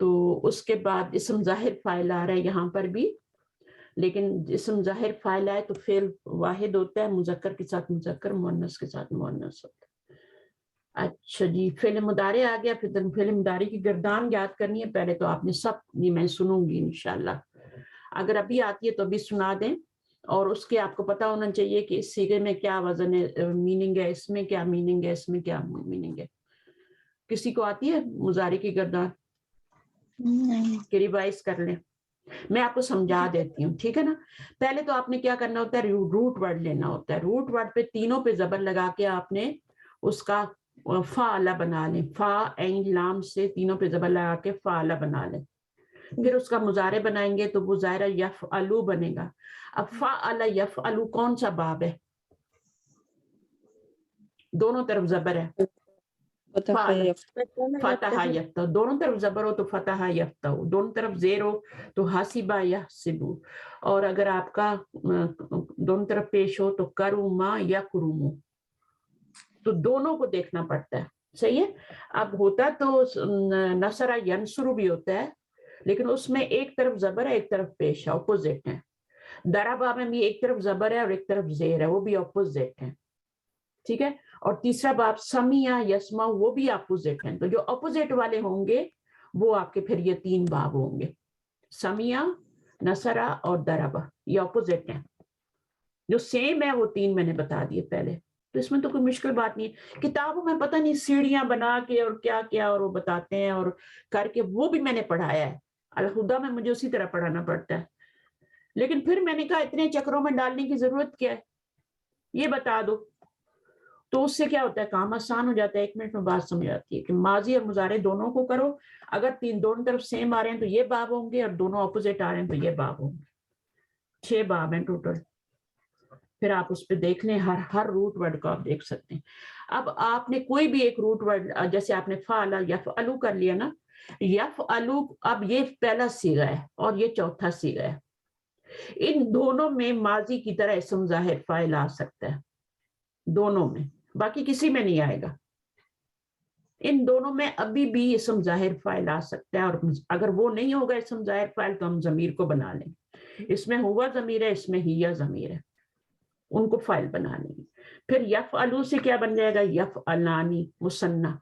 تو اس کے بعد اسم ظاہر فاعل آ رہا ہے یہاں پر بھی، لیکن اسم ظاہر فاعل آئے تو فعل واحد ہوتا ہے، مذکر کے ساتھ مذکر، مؤنث کے ساتھ مؤنث ہوتا ہے۔ اچھا جی، فعل مضارع آ گیا، پھر فعل مضارع کی گردان یاد کرنی ہے پہلے تو آپ نے سب، یہ میں سنوں گی انشاءاللہ، اگر ابھی آتی ہے تو ابھی سنا دیں، اور اس کے آپ کو پتا ہونا چاہیے کہ اس صیغے میں کیا وزن ہے، میننگ ہے، اس میں کیا میننگ ہے، اس میں کیا میننگ ہے۔ کسی کو آتی ہے مضارع کی گردان کہ ریوائز کر لیں؟ میں آپ کو سمجھا دیتی ہوں، ٹھیک ہے نا۔ پہلے تو آپ نے کیا کرنا ہوتا ہے، روٹ ورڈ لینا ہوتا ہے، روٹ ورڈ پہ تینوں پہ زبر لگا کے آپ نے اس کا فعلہ بنا لیں، فا عین لام سے تینوں پہ زبر لگا کے فعلہ بنا لیں، پھر اس کا مضارع بنائیں گے تو وہ ظاہرہ یفعلو بنے گا۔ اب فعل یفعلو کون سا باب ہے؟ دونوں طرف زبر ہے، فتح فعل یفتح فتح یفتح، دونوں طرف زبر ہو تو فتح یفتح، دونوں طرف زیر ہو تو حاسبہ یحسبو، اور اگر آپ کا دونوں طرف پیش ہو تو کروما یکرمو، تو دونوں کو دیکھنا پڑتا ہے، صحیح ہے۔ اب ہوتا تو نصر ینصر بھی ہوتا ہے، لیکن اس میں ایک طرف زبر ہے ایک طرف پیش ہے، اپوزٹ ہے۔ ضربہ میں بھی ایک طرف زبر ہے اور ایک طرف زیر ہے، وہ بھی اپوزٹ ہے، ٹھیک ہے۔ اور تیسرا باب سمیع یسمع، وہ بھی اپوزٹ ہیں، تو جو اپوزٹ والے ہوں گے وہ آپ کے پھر یہ تین باب ہوں گے، سمیع، نصرہ اور ضربہ، یہ اپوزٹ ہیں۔ جو سیم ہے وہ تین میں نے بتا دیے پہلے، تو اس میں تو کوئی مشکل بات نہیں ہے۔ کتابوں میں پتہ نہیں سیڑھیاں بنا کے اور کیا کیا اور وہ بتاتے ہیں اور کر کے، وہ بھی میں نے پڑھایا ہے، الخدا میں مجھے اسی طرح پڑھانا پڑتا ہے، لیکن پھر میں نے کہا اتنے چکروں میں ڈالنے کی ضرورت کیا ہے، یہ بتا دو، تو اس سے کیا ہوتا ہے، کام آسان ہو جاتا ہے، ایک منٹ میں بات سمجھ آتی ہے کہ ماضی اور مضارع دونوں کو کرو، اگر دونوں طرف سیم آ رہے ہیں تو یہ باب ہوں گے، اور دونوں اپوزٹ آ رہے ہیں تو یہ باب ہوں گے، 6 باب ہیں ٹوٹل، پھر آپ اس پہ دیکھ لیں، ہر روٹ ورڈ کو آپ دیکھ سکتے ہیں۔ اب آپ نے کوئی بھی ایک روٹ ورڈ، جیسے آپ نے فعل یفعلو کر لیا نا، یفعلو، اب یہ پہلا صیغہ ہے اور یہ چوتھا صیغہ ہے، ان دونوں میں ماضی کی طرح اسم ظاہر فاعل آ سکتا ہے، دونوں میں، باقی کسی میں نہیں آئے گا، ان دونوں میں ابھی بھی اسم ظاہر فاعل آ سکتا ہے، اور اگر وہ نہیں ہوگا اسم ظاہر فاعل تو ہم ضمیر کو بنا لیں، اس میں ہوا ضمیر ہے، اس میں ہیا ضمیر ہے، ان کو فاعل بنا لیں گے۔ پھر یفعلو سے کیا بن جائے گا، یفعلانی مثنی،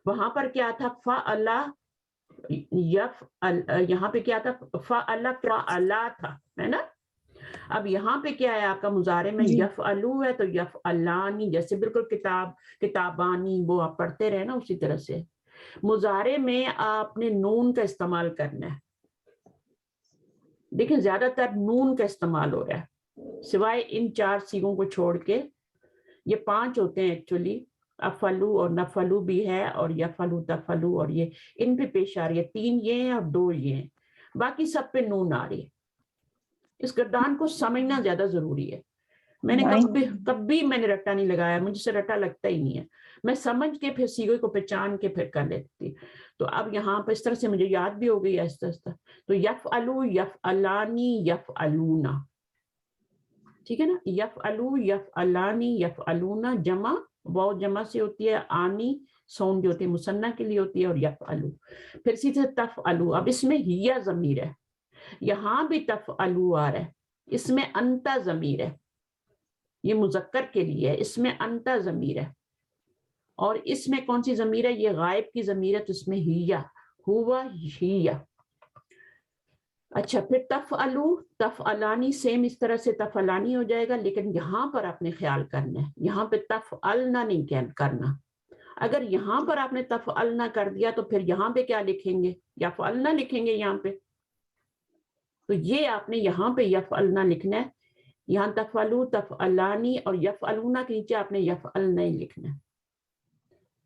وہاں پر کیا تھا، فعلا، یہاں پہ کیا تھا، فعلا فعلا تھا، ہے نا۔ اب یہاں پہ کیا ہے آپ کا مضارع میں یفعلو ہے تو یفعلانی، جیسے بالکل کتابانی وہ آپ پڑھتے رہے نا، اسی طرح سے مضارع میں آپ نے نون کا استعمال کرنا ہے۔ دیکھیں زیادہ تر نون کا استعمال ہو رہا ہے، سوائے ان 4 صیغوں کو چھوڑ کے، یہ 5 ہوتے ہیں ایکچولی، افلو اور نفلو بھی ہے، اور یفلو تفلو، اور یہ ان پہ پیش آ رہی ہے، 3 یہ ہیں اور 2 یہ ہیں، باقی سب پہ نون آ رہی ہے۔ اس گردان کو سمجھنا زیادہ ضروری ہے، میں نے کبھی میں نے رٹا نہیں لگایا، مجھ سے رٹا لگتا ہی نہیں ہے، میں سمجھ کے پھر صیغے کو پہچان کے پھر کر لیتی۔ تو اب یہاں پہ اس طرح سے مجھے یاد بھی ہو گئی آہستہ آہستہ، تو یفعلو، یفعلانی، یفعلونا، ٹھیک ہے نا، یفعلو، یفعلانی، یفعلونا، جمع، واو جمع سے ہوتی ہے، آنی سون جو ہوتی ہے مثنیٰ کے لیے ہوتی ہے، اور یفعلو، پھر اسی سے تفعلو، اب اس میں ہیا ضمیر ہے، یہاں بھی تفعلو آ رہا ہے، اس میں انتا ضمیر ہے، یہ مذکر کے لیے ہے، اس میں انتا ضمیر ہے، اور اس میں کون سی ضمیر ہے، یہ غائب کی ضمیر ہے، تو اس میں ہیا، ہوا، ہیا۔ اچھا، پھر تفعلو، تفعلانی، سیم اس طرح سے تفعلانی ہو جائے گا، لیکن یہاں پر آپ نے خیال کرنا ہے، یہاں پہ تفعلنا نہیں کرنا، اگر یہاں پر آپ نے تفعلنا کر دیا تو پھر یہاں پہ کیا لکھیں گے، یفعلنا لکھیں گے یہاں پہ، تو یہ آپ نے یہاں پہ یفعلنا لکھنا ہے، یہاں تفعلو، تفعلانی اور یفعلونا کے نیچے آپ نے یفعلنا ہی لکھنا ہے۔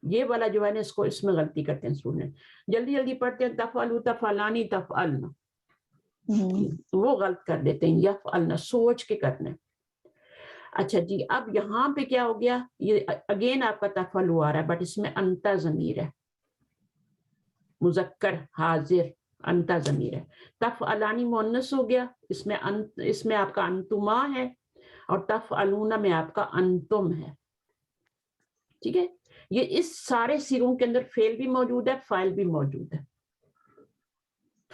یہ والا جو ہے نا، اس میں غلطی کرتے ہیں اسٹوڈنٹ، جلدی جلدی پڑھتے ہیں تفعلو، تفعلانی، تفعلنا، وہ غلط کر دیتے ہیں، یفعلنا سوچ کے کرنا ہے۔ اچھا جی، اب یہاں پہ کیا ہو گیا، یہ اگین آپ کا تفعلو آ رہا ہے، بٹ اس میں انتا ضمیر ہے، مذکر حاضر، انتا ضمیر ہے، تفعلانی مؤنث ہو گیا، اس میں آپ کا انتما ہے، اور تفعلون میں آپ کا انتم ہے، ٹھیک ہے۔ یہ اس سارے صیغوں کے اندر فعل بھی موجود ہے، فاعل بھی موجود ہے،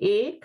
1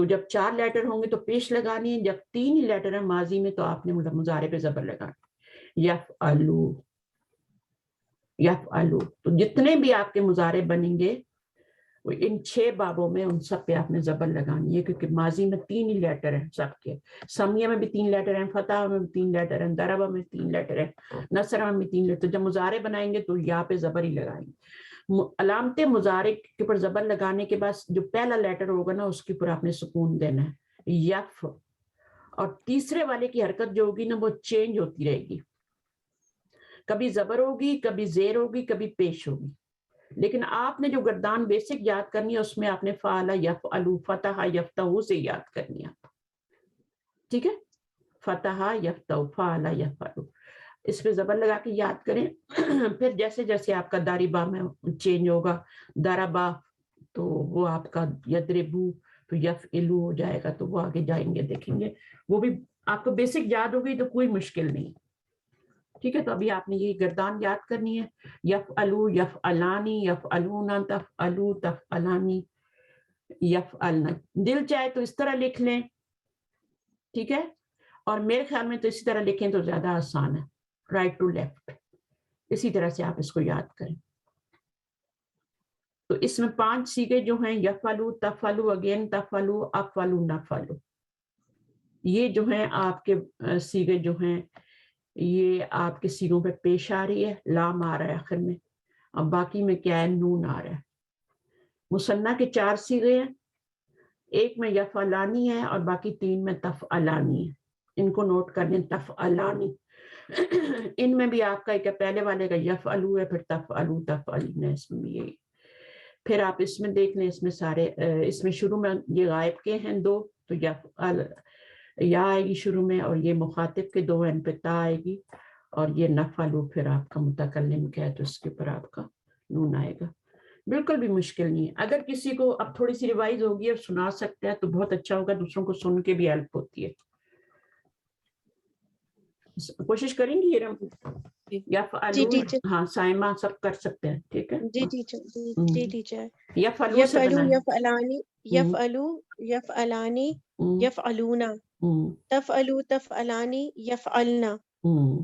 تو جب 4 لیٹر ہوں گے تو پیش لگانی ہے، جب 3 ہی لیٹر ہیں ماضی میں تو آپ نے مضارع پہ زبر لگانی، یفعلو یفعلو۔ تو جتنے بھی آپ کے مضارع بنیں گے وہ ان 6 بابوں میں ان سب پہ آپ نے زبر لگانی ہے، کیونکہ ماضی میں 3 ہی لیٹر ہیں سب کے، سمیہ میں بھی 3 لیٹر ہیں، فتح میں بھی 3 لیٹر ہیں، ضربہ میں 3 لیٹر ہیں، نصرہ میں بھی 3 لیٹر۔ جب مضارع بنائیں گے تو یا پہ زبر ہی لگائیں گے۔ علامت مضارع کے اوپر زبر لگانے کے بعد جو پہلا لیٹر ہوگا نا اس کے اوپر آپ نے سکون دینا ہے، یف، اور تیسرے والے کی حرکت جو ہوگی نا وہ چینج ہوتی رہے گی، کبھی زبر ہوگی، کبھی زیر ہوگی، کبھی پیش ہوگی، لیکن آپ نے جو گردان بیسک یاد کرنی ہے اس میں آپ نے فعل یفعلو فتح یفتح سے یاد کرنی ہے، ٹھیک ہے، فتح یفتح فعل یفعلو، اس پہ زبر لگا کے یاد کریں۔ پھر جیسے جیسے آپ کا داربا میں چینج ہوگا، داربا تو وہ آپ کا یدربو تو یفعلو ہو جائے گا، تو وہ آگے جائیں گے دیکھیں گے، وہ بھی آپ کو بیسک یاد ہوگی تو کوئی مشکل نہیں، ٹھیک ہے۔ تو ابھی آپ نے یہ گردان یاد کرنی ہے، یفعلو یفعلانی یفعلونا تفعلو تفعلانی یفعلنا، دل چاہے تو اس طرح لکھ لیں، ٹھیک ہے، اور میرے خیال میں تو اسی طرح لکھیں تو زیادہ آسان ہے، رائٹ ٹو لیفٹ، اسی طرح سے آپ اس کو یاد کریں۔ تو اس میں 5 صیغے جو ہیں، یفعلو، تفعلو اگین، تفعلو، افعلو، نفعلو، یہ جو ہیں آپ کے صیغے جو ہیں یہ آپ کے سیغوں پہ پیش آ رہی ہے، لام آ رہا ہے آخر میں، اب باقی میں کیا ہے، نون آ رہا ہے۔ مثنیٰ کے 4 صیغے ہیں، ایک میں یفعلانی ہے اور باقی 3 میں تفعلانی ہے، ان کو نوٹ کر لیں، تفعلانی۔ ان میں بھی آپ کا ایک پہلے والے کا یفعلو ہے، پھر تفعلو تفعلین ہے، اس میں بھی یہی۔ پھر آپ اس میں دیکھ لیں، اس میں سارے اس میں شروع میں یہ غائب کے ہیں 2، تو یفعل یا آئے گی شروع میں، اور یہ مخاطب کے 2 ہیں، ان پہ تا آئے گی، اور یہ نفعلو پھر آپ کا متکلم کا ہے تو اس کے اوپر آپ کا نون آئے گا، بالکل بھی مشکل نہیں ہے۔ اگر کسی کو اب تھوڑی سی ریوائز ہوگی اور سنا سکتا ہے تو بہت اچھا ہوگا، دوسروں کو سن کے بھی ہیلپ ہوتی ہے۔ کوشش کریں گی جی یفعلون، ٹیچر، ہاں سائمہ سب کر سکتے ہیں، ٹھیک ہے، جی ٹیچر، جی ٹیچر، یفعلو سے یفعلو بنائیں، یفعلانی یفعلو یفعلانی یفعلونا، تفعلو تفعلانی یفعلنا،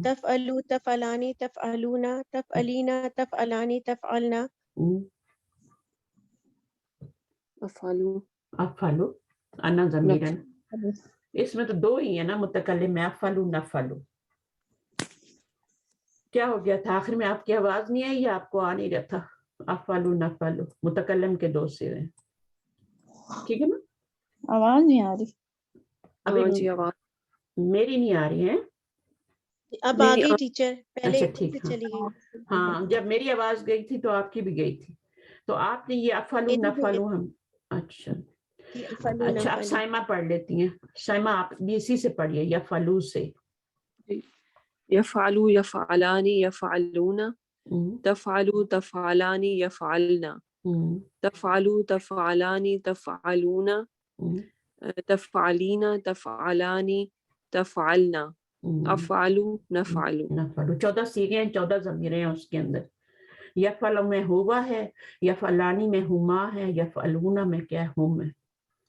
تفعلو تفعلانی تفعلونا، تفعلینا تفعلانی تفعلنا، افعلو افعلو، انا ضمیر ہے، اس میں تو 2 ہی ہیں نا متکلم میں، افعلو نفعلو۔ کیا ہو گیا تھا آخر میں، آپ کی آواز نہیں آئی یا آپ کو آ نہیں رہا تھا؟ افعلو نفعلو متکلم کے 2 صیغے ہیں، ٹھیک ہے نا؟ آواز نہیں آ رہی، ابھی جی آواز میری نہیں آ رہی ہے، اب آ میری گئی ٹیچر، پہلے اچھا ایک ٹھیک، سے چلی گئی۔ ہاں جب میری آواز گئی تھی تو آپ کی بھی گئی تھی، تو آپ نے یہ افعلو میری بھی نفعلو ہم، اچھا گئی، افعلو اچھا، آپ نفعلو۔ سائمہ پڑھ لیتی ہیں، سائمہ آپ بھی اسی سے پڑھیے، یفعلو سے۔ یفعلو یفعلانی یفعلونا، تفعلو تفعلانی یفعلنا، تفعلو تفعلانی تفعلونا، تفعلینا تفعلانی تفعلنا، افعلو نفعلو۔ نفعلو 14 صیغے ہیں، 14 ضمیریں ہیں اس کے اندر۔ یفعل میں ہوا ہے، یفعلانی میں ہما ہے، یفعلونا میں کیا ہے، ہم ہے،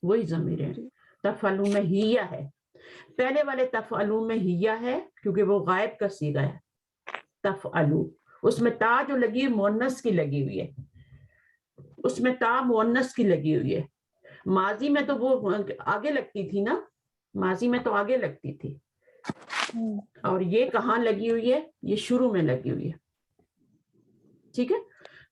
وہی ضمیریں ہیں۔ تفعلو میں ہیا ہے، پہلے والے تفعلو میں ہیا ہے کیونکہ وہ غائب کا صیغہ ہے، تفعلو، اس میں تا جو لگی ہے مؤنث کی لگی ہوئی ہے، اس میں تا مؤنث کی لگی ہوئی ہے، ماضی میں تو وہ آگے لگتی تھی نا، ماضی میں تو آگے لگتی تھی، اور یہ کہاں لگی ہوئی ہے، یہ شروع میں لگی ہوئی ہے، ٹھیک ہے،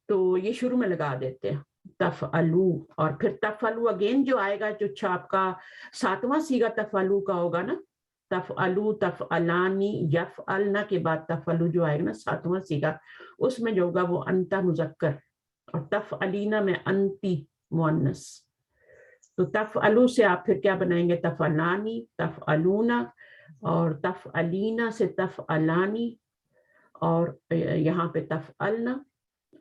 تو یہ شروع میں لگا دیتے ہیں تفعلو، اور پھر تفعلو اگین جو آئے گا، جو آپ کا 7واں صیغہ تفعلو کا ہوگا نا، تفعلو تفعلانی یفعلنا کے بعد تفعلو جو آئے گا نا 7واں صیغہ، اس میں جو ہوگا وہ انتا مذکر، اور تفعلینا میں انتی مؤنث، تو تفعلو سے آپ پھر کیا بنائیں گے، تفعلانی تفعلونا، اور تفعلینا سے تفعلانی، اور یہاں پہ تفعلنا،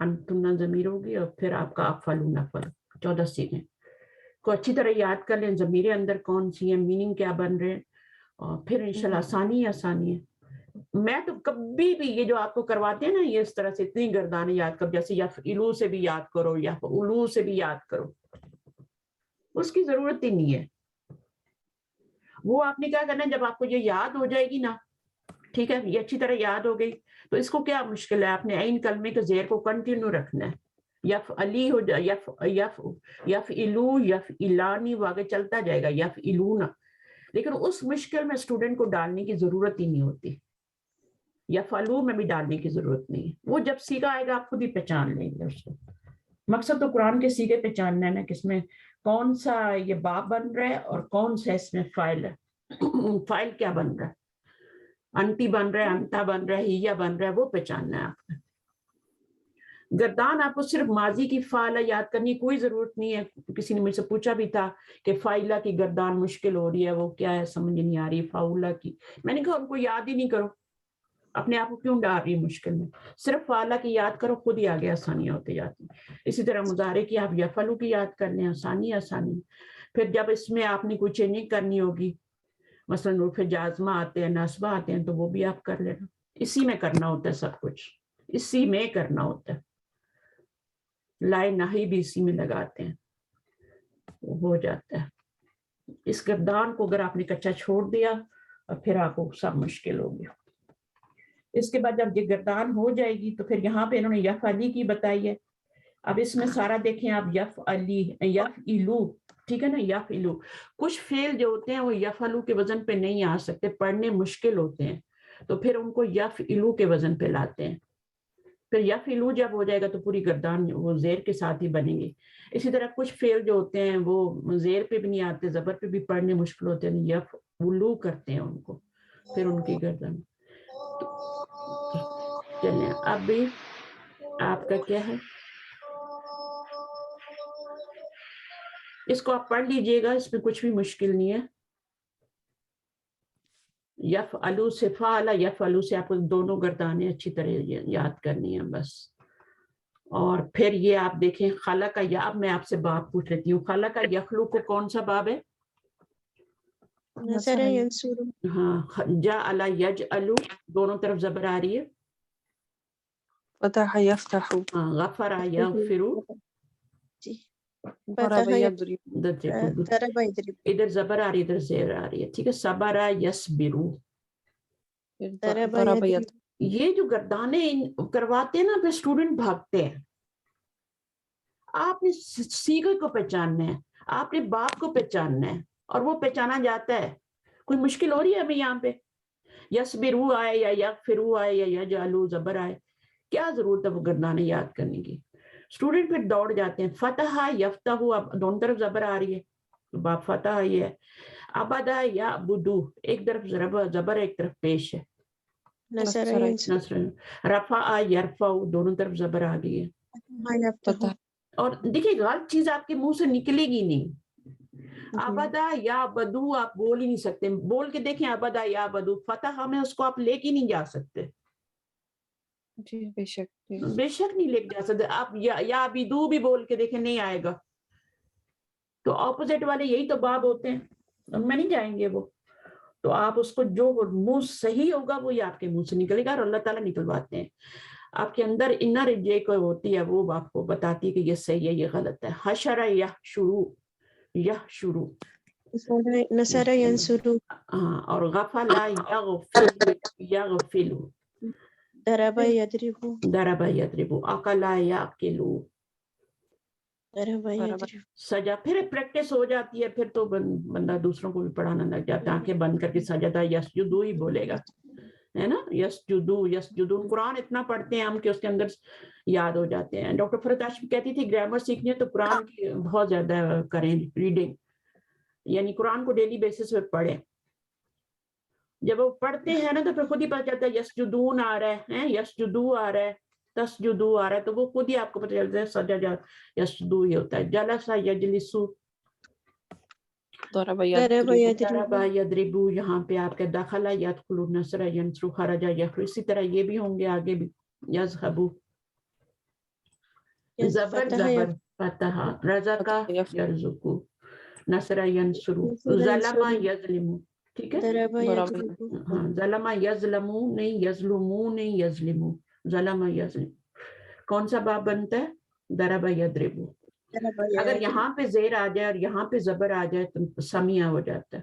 انتنا ضمیر ہوگی، اور پھر آپ کا افعلو نفعلو، 14 صیغیں کو اچھی طرح یاد کر لیں، ضمیریں اندر کون سی ہیں، میننگ کیا بن رہے ہیں، اور پھر انشاءاللہ آسانی ہے۔ میں تو کبھی بھی یہ جو آپ کو کرواتے ہیں نا یہ اس طرح سے اتنی گردانیں یاد کر، جیسے یفعلو سے بھی یاد کرو، یفعلو سے بھی یاد کرو، اس کی ضرورت ہی نہیں ہے، وہ آپ نے کیا کرنا ہے، جب آپ کو یہ یاد ہو جائے گی نا، ٹھیک ہے، یہ اچھی طرح یاد ہو گئی، تو اس کو کیا مشکل ہے، آپ نے عین کلمے کے زیر کو کنٹینیو رکھنا ہے، یف علی ہو جائے، یف الو یف الانی، وہ آگے چلتا جائے گا، یف الونا، لیکن اس مشکل میں اسٹوڈنٹ کو ڈالنے کی ضرورت ہی نہیں ہوتی، یا فالو میں بھی ڈالنے کی ضرورت نہیں ہے، وہ جب سیکھا آئے گا آپ خود ہی پہچان لیں گے اس کو۔ مقصد تو قرآن کے سیکھے پہچاننا ہے نا، کس میں کون سا یہ باب بن رہا ہے اور کون سا اس میں فائل ہے، فائل کیا بن رہا ہے، انٹی بن رہا ہے، انتا بن رہا ہے، ہیا بن رہا ہے، وہ پہچاننا ہے آپ نے۔ گردان آپ کو صرف ماضی کی فعلہ یاد کرنی کوئی ضرورت نہیں ہے، کسی نے مجھ سے پوچھا بھی تھا کہ فائلہ کی گردان مشکل ہو رہی ہے، وہ کیا ہے سمجھ نہیں آ رہی، فاولہ کی، میں نے کہا ان کو یاد ہی نہیں کرو، اپنے آپ کو کیوں ڈال رہی ہے مشکل میں، صرف فعلہ کی یاد کرو، خود ہی آگے آسانیاں ہوتی جاتی ہیں۔ اسی طرح مضارع کی آپ یفعلو کی یاد کر لیں، آسانی آسانی، پھر جب اس میں آپ نے کوئی چینجنگ کرنی ہوگی، مثلاً رفع جازمہ آتے ہیں، نصبہ آتے ہیں، تو وہ بھی آپ کر لینا، اسی میں کرنا ہوتا ہے سب کچھ، اسی میں کرنا ہوتا ہے، لائے نہی بھی اسی میں لگاتے ہیں، وہ ہو جاتا ہے۔ اس گردان کو اگر آپ نے کچا چھوڑ دیا اور پھر آپ کو سب مشکل ہو گیا۔ اس کے بعد جب یہ گردان ہو جائے گی تو پھر یہاں پہ انہوں نے یف علی کی بتائی ہے، اب اس میں سارا دیکھیں آپ، یف علی، یف الو، ٹھیک ہے نا، یف الو، کچھ فعل جو ہوتے ہیں وہ یف الو کے وزن پہ نہیں آ سکتے، پڑھنے مشکل ہوتے ہیں، تو پھر ان کو یف الو کے وزن پہ لاتے ہیں، پھر یف الو جب ہو جائے گا تو پوری گردان وہ زیر کے ساتھ ہی بنیں گے۔ اسی طرح کچھ فعل جو ہوتے ہیں وہ زیر پہ بھی نہیں آتے، زبر پہ بھی پڑھنے مشکل ہوتے ہیں، یف الو کرتے ہیں ان کو، پھر ان کی گردان۔ چلیں اب بھی آپ کا کیا ہے، اس کو آپ پڑھ لیجئے گا، اس میں کچھ بھی مشکل نہیں ہے۔ یفعلو سے فعل، یفعلو سے آپ کو دونوں گردانیں اچھی طرح یاد کرنی ہیں بس۔ اور پھر یہ آپ دیکھیں خلق، یا اب میں آپ سے باب پوچھ لیتی ہوں، خلق یخلق کو کون سا باب ہے؟ نصر ینصر، ہاں، جعل یجعل، دونوں طرف زبر آ رہی ہے، فتح یفتح، ہاں، غفر یغفر، جی، ضرب یضرب، ضرب یضرب، ادھر زبر آ رہی ہے، ادھر زیر آ رہی ہے، ٹھیک ہے، صبر یصبر۔ ضرب ضرب یضرب، یہ جو گردانے کرواتے ہیں نا، پھر اسٹوڈنٹ بھاگتے ہیں۔ آپ نے سیغے کو پہچاننا ہے، آپ نے باب کو پہچاننا ہے، اور وہ پہچانا جاتا ہے۔ کوئی مشکل ہو رہی ہے ابھی یہاں پہ؟ یصبرو آئے یا یغفرو آئے یا یجعلو زبر آئے، کیا ضرورت ہے وہ گردانے یاد کرنے کی؟ اسٹوڈنٹ پھر دوڑ جاتے ہیں۔ فتح یفتح، اب دونوں طرف زبر آ رہی ہے، باب فتح یہ ہے۔ عبدا یعبدو، ایک طرف زبر ایک طرف پیش ہے۔ نصر ینصر، نصر، رفع یرفع، دونوں طرف زبر آ گئی ہے۔ یفتح، اور دیکھیے غلط چیز آپ کے منہ سے نکلے گی نہیں۔ ابدا یا بدو آپ بول ہی نہیں سکتے، بول کے دیکھیں ابدا یا بدو، فتح ہمیں اس کو آپ لے کے نہیں جا سکتے، جی بے شک، بے شک نہیں لے کے جا سکتے۔ آپ یا بدو بھی بول کے دیکھیں نہیں آئے گا، تو اپوزٹ والے یہی تو باب ہوتے ہیں، ان میں نہیں جائیں گے وہ۔ تو آپ اس کو جو منہ صحیح ہوگا وہی آپ کے منہ سے نکلے گا، اور اللہ تعالیٰ نکلواتے ہیں۔ آپ کے اندر انر یہ کوئی ہوتی ہے، وہ آپ کو بتاتی ہے کہ یہ صحیح ہے، یہ غلط ہے۔ حشر یحشرو، نصر ینصر، ہاں، اور غفل یغفل، یغفلو، ضرب یضرب، ضرب یضرب، اکل یاکلو، ضرب یضرب، سجا، پھر پریکٹس ہو جاتی ہے، پھر تو بندہ دوسروں کو بھی پڑھانا لگ جاتا ہے، آنکھیں بند کر کے سجدہ یسجدو ہی بولے گا، ہے نا، یسجدو یسجدو۔ قرآن اتنا پڑھتے ہیں ہم کہ اس کے اندر یاد ہو جاتے ہیں۔ ڈاکٹر فرقاش کہتی تھی گرامر سیکھنی ہے تو قرآن کی بہت زیادہ کریں ریڈنگ، یعنی قرآن کو ڈیلی بیسس پہ پڑھیں۔ جب وہ پڑھتے ہیں نا تو پھر خود ہی پتہ چلتا ہے یسجدون آ رہا ہے، یسجدو آ رہا ہے، تسجدو آ رہا ہے، تو وہ خود ہی آپ کو پتہ چلتا ہے سجدہ یسجدو ہی ہوتا ہے۔ جلسہ یجلسو، ضرب ضرب یضرب، ضرب یضرب، یضربو، یہاں پہ آپ کے دخل یدخل، نصر ینصر، خرج یخرج، اسی طرح یہ بھی ہوں گے آگے بھی، یذهبو، زبر فتح زبر فتح، رزق یرزقو، نصر ینصر، ظلم یظلم، ٹھیک ہے، ضرب ضرب یضرب، ہاں، ظلم یظلمو نہیں، یظلمو نہیں، یظلمو، ظلم یظلم۔ کون سا باب بنتا ہے؟ ضرب یضربو۔ ضرب اگر یضرب، یہاں پہ زیر آ جائے اور یہاں پہ زبر آ جائے تو سمیع ہو جاتا ہے،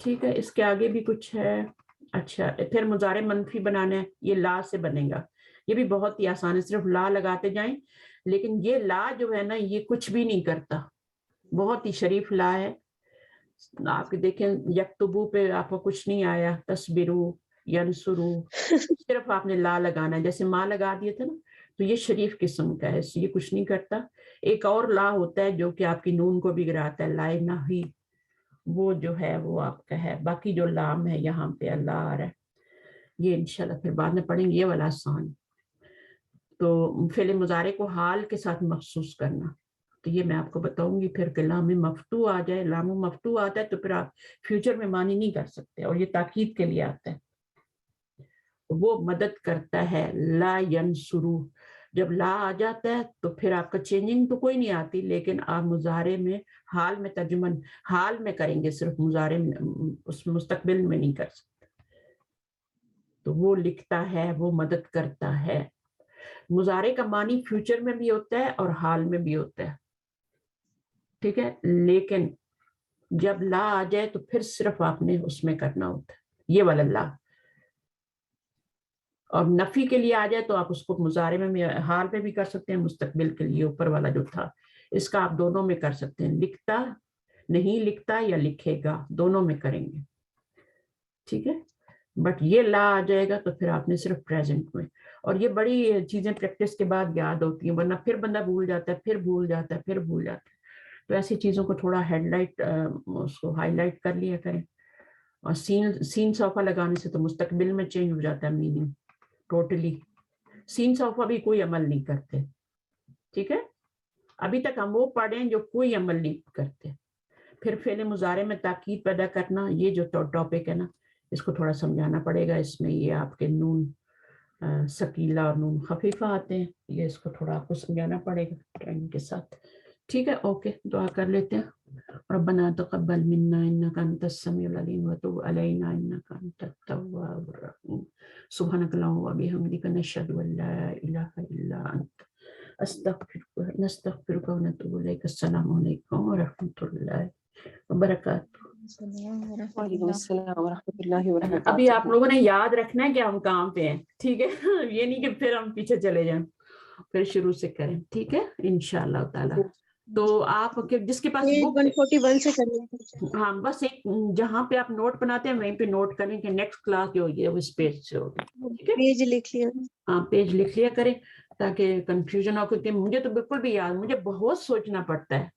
ٹھیک ہے. اس کے آگے بھی کچھ ہے. اچھا پھر مضارع منفی بنانا ہے, یہ لا سے بنے گا. یہ بھی بہت ہی آسان ہے, صرف لا لگاتے جائیں. لیکن یہ لا جو ہے نا یہ کچھ بھی نہیں کرتا, بہت ہی شریف لا ہے. آپ دیکھیں یکتبو پہ آپ کو کچھ نہیں آیا, تصبرو ینصرو, صرف آپ نے لا لگانا ہے. جیسے ماں لگا دیے تھے نا, تو یہ شریف قسم کا ہے, یہ کچھ نہیں کرتا. ایک اور لا ہوتا ہے جو کہ آپ کی نون کو بھی گراتا ہے, لائے نہی, وہ جو ہے وہ آپ کا ہے. باقی جو لام ہے یہاں پہ اللہ آ رہا ہے, یہ انشاءاللہ پھر بعد میں پڑھیں گے, یہ والا آسان. تو فعل مضارع کو حال کے ساتھ مخصوص کرنا, تو یہ میں آپ کو بتاؤں گی. پھر کہ لام مفتوح آ جائے, لام مفتوح آتا ہے تو پھر آپ فیوچر میں معنی نہیں کر سکتے, اور یہ تاکید کے لیے آتا ہے. وہ مدد کرتا ہے, لا ینصرو. جب لا آ جاتا ہے تو پھر آپ کا چینجنگ تو کوئی نہیں آتی, لیکن آپ مضارع میں حال میں ترجمن حال میں کریں گے, صرف مضارع میں, اس مستقبل میں نہیں کر سکتے. تو وہ لکھتا ہے, وہ مدد کرتا ہے. مضارع کا معنی فیوچر میں بھی ہوتا ہے اور حال میں بھی ہوتا ہے, ٹھیک ہے. لیکن جب لا آ جائے تو پھر صرف آپ نے اس میں کرنا ہوتا ہے, یہ والا لا. اور نفی کے لیے آ جائے تو آپ اس کو مضارع میں حال میں بھی کر سکتے ہیں, مستقبل کے لیے اوپر والا جو تھا اس کا آپ دونوں میں کر سکتے ہیں. لکھتا, نہیں لکھتا, یا لکھے گا, دونوں میں کریں گے, ٹھیک ہے. بٹ یہ لا آ جائے گا تو پھر آپ نے صرف پریزنٹ میں. اور یہ بڑی چیزیں پریکٹس کے بعد یاد ہوتی ہیں, ورنہ پھر بندہ بھول جاتا ہے, پھر بھول جاتا ہے, پھر بھول جاتا ہے. تو ایسی چیزوں کو تھوڑا ہیڈ لائٹ, اس کو ہائی لائٹ کر لیا کریں. اور سین صوفہ لگانے سے تو مستقبل میں چینج ہو جاتا ہے میننگ ٹوٹلی. سین صوفہ بھی کوئی عمل نہیں کرتے, ٹھیک ہے. ابھی تک ہم وہ پڑھیں جو کوئی عمل نہیں کرتے. پھر فعل مضارع میں تاکید پیدا کرنا, یہ جو ٹاپک ہے نا اس کو تھوڑا سمجھانا پڑے گا. اس میں یہ آپ کے نون ثقیلہ اور نون خفیفہ آتے ہیں, یہ اس کو تھوڑا آپ کو سمجھانا پڑے گا ٹائم کے ساتھ, ٹھیک ہے. اوکے, دعا کر لیتے ہیں. ربنا تقبل منا انك انت السميع العليم وتب علينا انك انت التواب الرحيم. سبحانك اللهم وبحمدك نشهد ان لا اله الا انت نستغفرك ونتوب اليك. السلام علیکم ورحمۃ اللہ وبرکاتہ. وعلیکم السلام ورحمۃ اللہ وبرکاتہ. ابھی آپ لوگوں نے یاد رکھنا ہے کہ ہم کہاں پہ ہیں, ٹھیک ہے. یہ نہیں کہ پھر ہم پیچھے چلے جائیں, پھر شروع سے کریں, ٹھیک ہے, انشاءاللہ تعالی. تو آپ جس کے پاس بک 141 سے کریں, ہاں بس ایک جہاں پہ آپ نوٹ بناتے ہیں وہیں پہ نوٹ کریں کہ نیکسٹ کلاس جو ہوگی وہ اس پیج سے ہوگی, ٹھیک ہے. پیج لکھ لیا, ہاں پیج لکھ لیا کریں تاکہ کنفیوژن ہو. کیونکہ مجھے تو بالکل بھی یاد, مجھے بہت سوچنا پڑتا ہے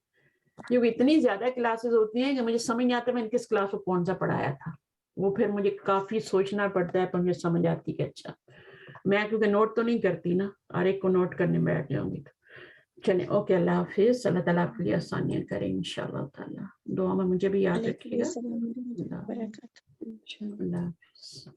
کیونکہ اتنی زیادہ کلاسز ہوتی ہیں کہ مجھے سمجھ نہیں آتا میں نے کس کلاس کو کون سا پڑھایا تھا. وہ پھر مجھے کافی سوچنا پڑتا ہے, پر مجھے سمجھ آتی کہ اچھا میں کیونکہ نوٹ تو نہیں کرتی نا, ہر ایک کو نوٹ کرنے بیٹھ جاؤں گی. چلیں اوکے, اللہ حافظ. اللہ تعالیٰ آپ کے لیے آسانیاں کریں انشاءاللہ تعالیٰ. دعا میں مجھے بھی یاد رکھیے گا. اللہ حافظ.